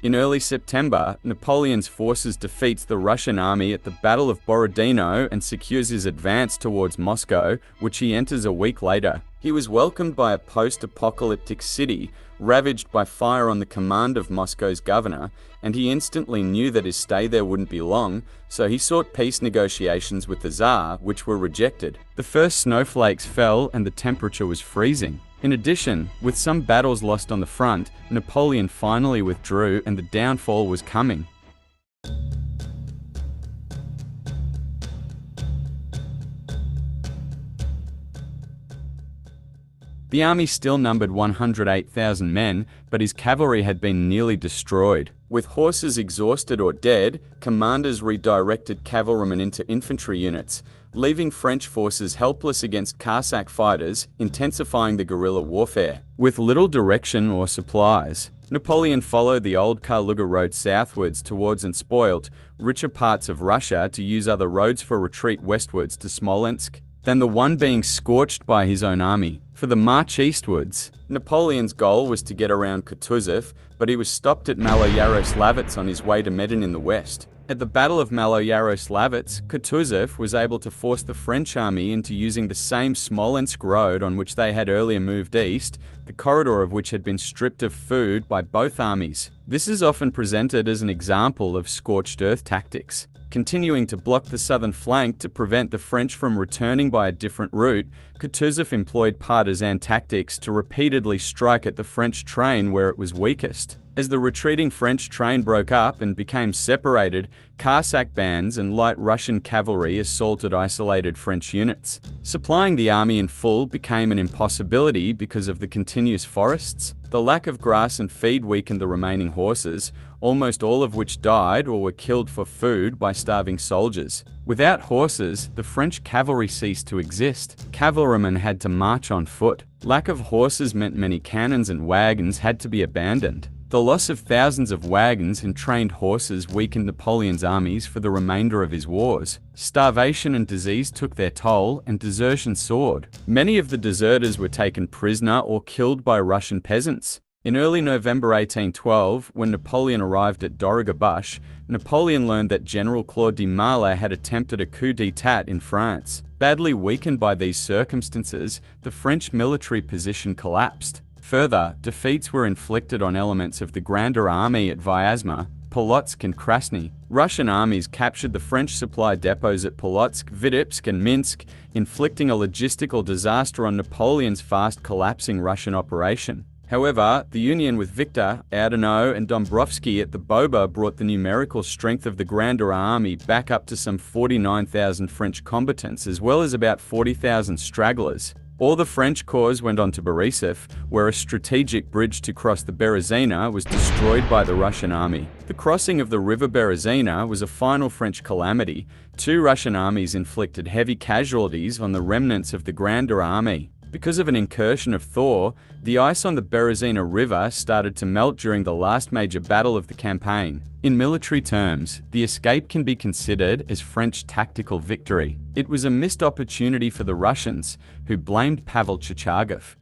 In early September, Napoleon's forces defeats the Russian army at the Battle of Borodino and secures his advance towards Moscow, which he enters a week later. He was welcomed by a post-apocalyptic city, ravaged by fire on the command of Moscow's governor, and he instantly knew that his stay there wouldn't be long, so he sought peace negotiations with the Tsar, which were rejected. The first snowflakes fell and the temperature was freezing. In addition, with some battles lost on the front, Napoleon finally withdrew and the downfall was coming. The army still numbered 108,000 men, but his cavalry had been nearly destroyed. With horses exhausted or dead, commanders redirected cavalrymen into infantry units, leaving French forces helpless against Cossack fighters, intensifying the guerrilla warfare. With little direction or supplies, Napoleon followed the old Kaluga road southwards towards unspoilt, richer parts of Russia to use other roads for retreat westwards to Smolensk, than the one being scorched by his own army. For the march eastwards, Napoleon's goal was to get around Kutuzov, but he was stopped at Maloyaroslavets on his way to Medin in the west. At the Battle of Maloyaroslavets, Kutuzov was able to force the French army into using the same Smolensk road on which they had earlier moved east, the corridor of which had been stripped of food by both armies. This is often presented as an example of scorched earth tactics. Continuing to block the southern flank to prevent the French from returning by a different route, Kutuzov employed partisan tactics to repeatedly strike at the French train where it was weakest. As the retreating French train broke up and became separated, Cossack bands and light Russian cavalry assaulted isolated French units. Supplying the army in full became an impossibility because of the continuous forests. The lack of grass and feed weakened the remaining horses, almost all of which died or were killed for food by starving soldiers. Without horses, the French cavalry ceased to exist. Cavalrymen had to march on foot. Lack of horses meant many cannons and wagons had to be abandoned. The loss of thousands of wagons and trained horses weakened Napoleon's armies for the remainder of his wars. Starvation and disease took their toll, and desertion soared. Many of the deserters were taken prisoner or killed by Russian peasants. In early November 1812, when Napoleon arrived at Dorogobush, Napoleon learned that General Claude de Marle had attempted a coup d'état in France. Badly weakened by these circumstances, the French military position collapsed. Further, defeats were inflicted on elements of the Grander Army at Vyazma, Polotsk and Krasny. Russian armies captured the French supply depots at Polotsk, Vitebsk and Minsk, inflicting a logistical disaster on Napoleon's fast collapsing Russian operation. However, the union with Victor, Borodino and Dombrovsky at the Boba brought the numerical strength of the Grander Army back up to some 49,000 French combatants as well as about 40,000 stragglers. All the French corps went on to Borisov, where a strategic bridge to cross the Berezina was destroyed by the Russian army. The crossing of the river Berezina was a final French calamity. 2 Russian armies inflicted heavy casualties on the remnants of the Grander Army. Because of an incursion of thaw, the ice on the Berezina River started to melt during the last major battle of the campaign. In military terms, the escape can be considered as French tactical victory. It was a missed opportunity for the Russians, who blamed Pavel Chichagov.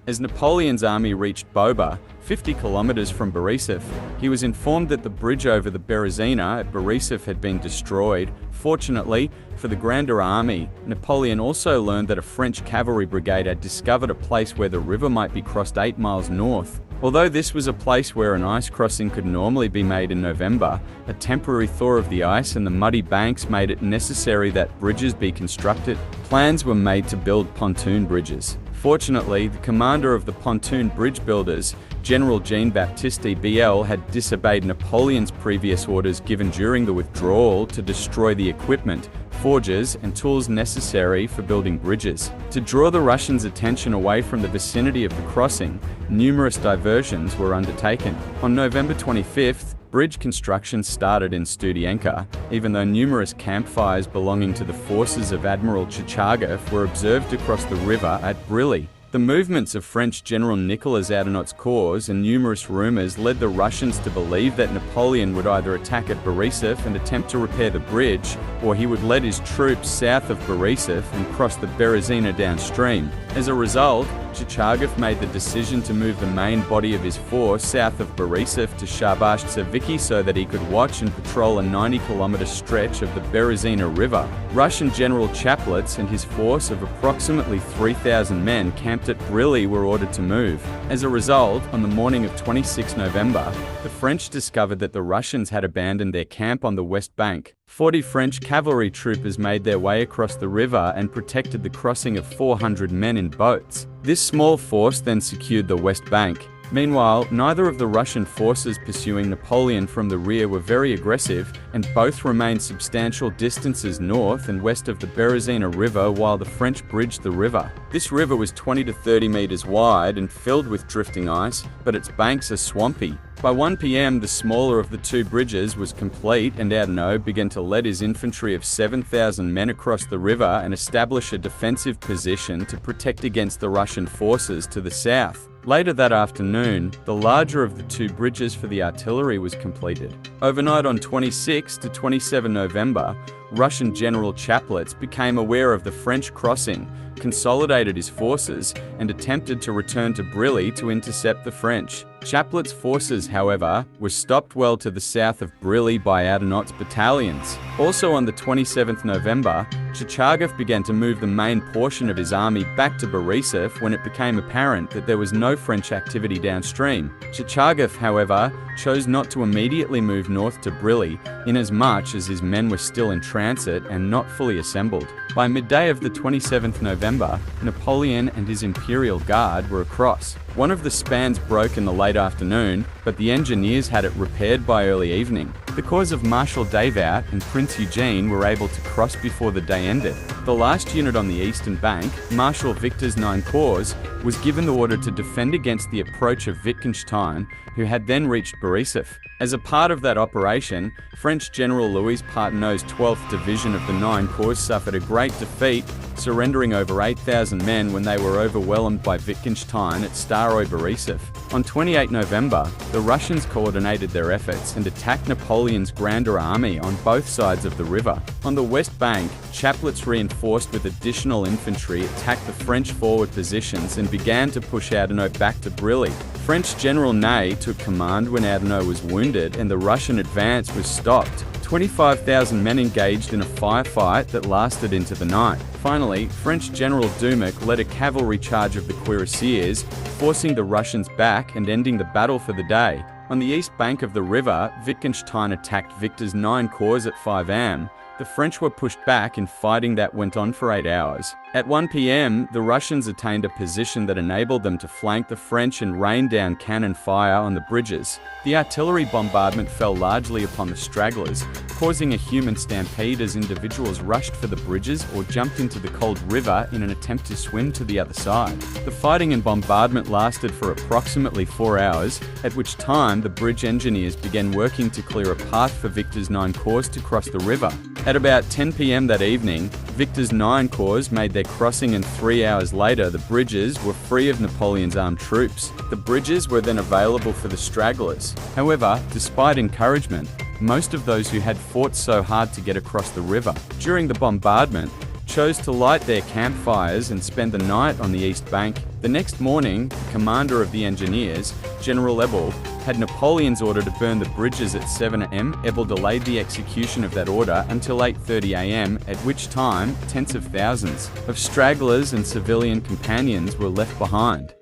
As Napoleon's army reached Boba, 50 kilometers from Borisov, he was informed that the bridge over the Berezina at Borisov had been destroyed. Fortunately for the Grander Army, Napoleon also learned that a French cavalry brigade had discovered a place where the river might be crossed 8 miles north. Although this was a place where an ice crossing could normally be made in November, a temporary thaw of the ice and the muddy banks made it necessary that bridges be constructed. Plans were made to build pontoon bridges. Fortunately, the commander of the pontoon bridge builders, General Jean-Baptiste Biel, had disobeyed Napoleon's previous orders given during the withdrawal to destroy the equipment, forges, and tools necessary for building bridges. To draw the Russians' attention away from the vicinity of the crossing, numerous diversions were undertaken. On November 25th, bridge construction started in Studienka, even though numerous campfires belonging to the forces of Admiral Chichagov were observed across the river at Brilly. The movements of French General Nicolas Oudenot's corps and numerous rumors led the Russians to believe that Napoleon would either attack at Borisov and attempt to repair the bridge, or he would lead his troops south of Borisov and cross the Berezina downstream. As a result, Chichagov made the decision to move the main body of his force south of Borisov to Shabashtseviki so that he could watch and patrol a 90-kilometer stretch of the Berezina River. Russian General Chaplitz and his force of approximately 3,000 men camped at Brilly were ordered to move. As a result, on the morning of 26 November, the French discovered that the Russians had abandoned their camp on the west bank. 40 French cavalry troopers made their way across the river and protected the crossing of 400 men in boats. This small force then secured the west bank. Meanwhile, neither of the Russian forces pursuing Napoleon from the rear were very aggressive, and both remained substantial distances north and west of the Berezina River while the French bridged the river. This river was 20 to 30 meters wide and filled with drifting ice, but its banks are swampy. By 1 p.m., the smaller of the 2 bridges was complete, and Borodino began to lead his infantry of 7,000 men across the river and establish a defensive position to protect against the Russian forces to the south. Later that afternoon, the larger of the 2 bridges for the artillery was completed. Overnight on 26 to 27 November, Russian General Chaplets became aware of the French crossing, consolidated his forces, and attempted to return to Brilly to intercept the French. Chaplet's forces, however, were stopped well to the south of Brilly by Adenot's battalions. Also on the 27th November, Chichagov began to move the main portion of his army back to Borisov when it became apparent that there was no French activity downstream. Chichagov, however, chose not to immediately move north to Brilly, inasmuch as his men were still in transit and not fully assembled. By midday of the 27th November, Napoleon and his Imperial Guard were across. One of the spans broke in the late afternoon, but the engineers had it repaired by early evening. The corps of Marshal Davout and Prince Eugene were able to cross before the day ended. The last unit on the eastern bank, Marshal Victor's 9 Corps, was given the order to defend against the approach of Wittgenstein, who had then reached Borisov. As a part of that operation, French General Louis Partnot's 12th Division of the 9 Corps suffered a great defeat, surrendering over 8,000 men when they were overwhelmed by Wittgenstein at Staroy Borisov. On 28 November, the Russians coordinated their efforts and attacked Napoleon's grander army on both sides of the river. On the west bank, Chaplets reinforced with additional infantry attacked the French forward positions and began to push Adenot back to Brilly. French General Ney took command when Adenot was wounded and the Russian advance was stopped. 25,000 men engaged in a firefight that lasted into the night. Finally, French General Dumac led a cavalry charge of the cuirassiers, forcing the Russians back and ending the battle for the day. On the east bank of the river, Wittgenstein attacked Victor's 9 Corps at 5 am. The French were pushed back in fighting that went on for 8 hours. At 1 p.m., the Russians attained a position that enabled them to flank the French and rain down cannon fire on the bridges. The artillery bombardment fell largely upon the stragglers, causing a human stampede as individuals rushed for the bridges or jumped into the cold river in an attempt to swim to the other side. The fighting and bombardment lasted for approximately 4 hours, at which time the bridge engineers began working to clear a path for Victor's 9 Corps to cross the river. At about 10 p.m. that evening, Victor's 9 Corps made their crossing and 3 hours later the bridges were free of Napoleon's armed troops. The bridges were then available for the stragglers. However, despite encouragement, most of those who had fought so hard to get across the river during the bombardment chose to light their campfires and spend the night on the east bank. The next morning, the commander of the engineers, General Ebel, had Napoleon's order to burn the bridges at 7 am. Ebel delayed the execution of that order until 8:30 am, at which time tens of thousands of stragglers and civilian companions were left behind.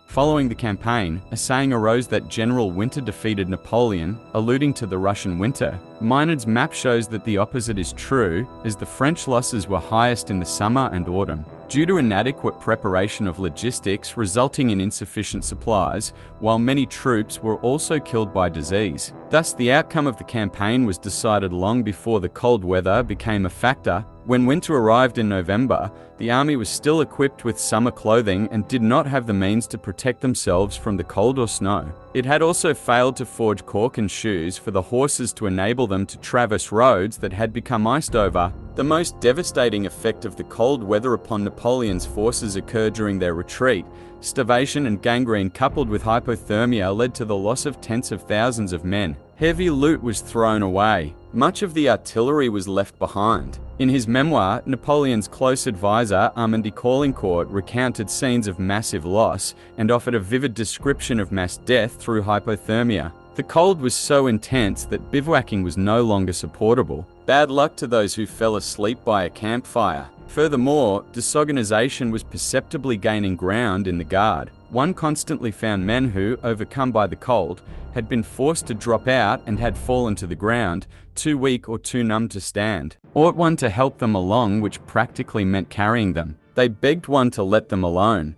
Following the campaign, a saying arose that General Winter defeated Napoleon, alluding to the Russian winter. Maynard's map shows that the opposite is true, as the French losses were highest in the summer and autumn. Due to inadequate preparation of logistics resulting in insufficient supplies, while many troops were also killed by disease. Thus, the outcome of the campaign was decided long before the cold weather became a factor. When winter arrived in November, the army was still equipped with summer clothing and did not have the means to protect themselves from the cold or snow. It had also failed to forge cork shoes for the horses to enable them to traverse roads that had become iced over. The most devastating effect of the cold weather upon Napoleon's forces occurred during their retreat. Starvation and gangrene coupled with hypothermia led to the loss of tens of thousands of men. Heavy loot was thrown away. Much of the artillery was left behind. In his memoir, Napoleon's close advisor, Armand de Caulaincourt, recounted scenes of massive loss and offered a vivid description of mass death through hypothermia. The cold was so intense that bivouacking was no longer supportable. Bad luck to those who fell asleep by a campfire. Furthermore, disorganization was perceptibly gaining ground in the Guard. One constantly found men who, overcome by the cold, had been forced to drop out and had fallen to the ground, too weak or too numb to stand. Ought one to help them along, which practically meant carrying them. They begged one to let them alone.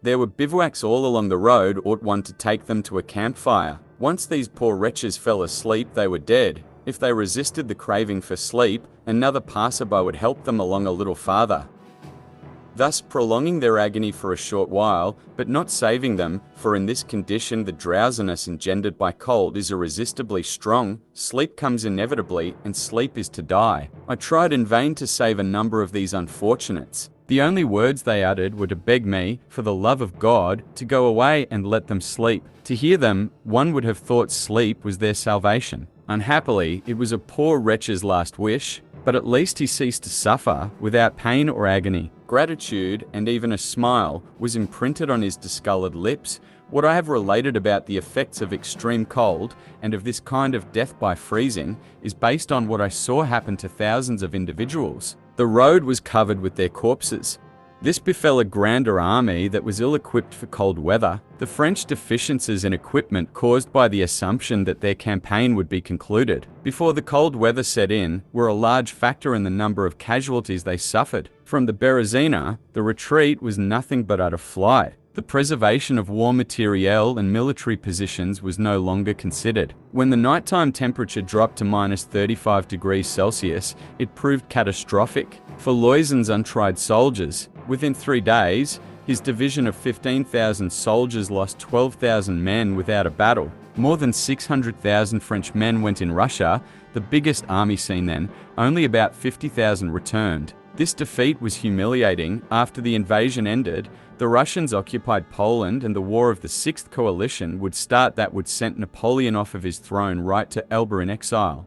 There were bivouacs all along the road, ought one to take them to a campfire. Once these poor wretches fell asleep, they were dead. If they resisted the craving for sleep, another passerby would help them along a little farther, thus prolonging their agony for a short while, but not saving them, for in this condition the drowsiness engendered by cold is irresistibly strong, sleep comes inevitably, and sleep is to die. I tried in vain to save a number of these unfortunates. The only words they uttered were to beg me, for the love of God, to go away and let them sleep. To hear them, one would have thought sleep was their salvation. Unhappily, it was a poor wretch's last wish, but at least he ceased to suffer without pain or agony. Gratitude, and even a smile, was imprinted on his discolored lips. What I have related about the effects of extreme cold and of this kind of death by freezing is based on what I saw happen to thousands of individuals. The road was covered with their corpses. This befell a grander army that was ill-equipped for cold weather. The French deficiencies in equipment caused by the assumption that their campaign would be concluded before the cold weather set in were a large factor in the number of casualties they suffered. From the Berezina, the retreat was nothing but utter flight. The preservation of war materiel and military positions was no longer considered. When the nighttime temperature dropped to -35 degrees Celsius, it proved catastrophic for Loisen's untried soldiers. Within 3 days, his division of 15,000 soldiers lost 12,000 men without a battle. More than 600,000 French men went in Russia, the biggest army seen then. Only about 50,000 returned. This defeat was humiliating. After the invasion ended, the Russians occupied Poland, and the war of the Sixth Coalition would start that would send Napoleon off of his throne right to Elba in exile.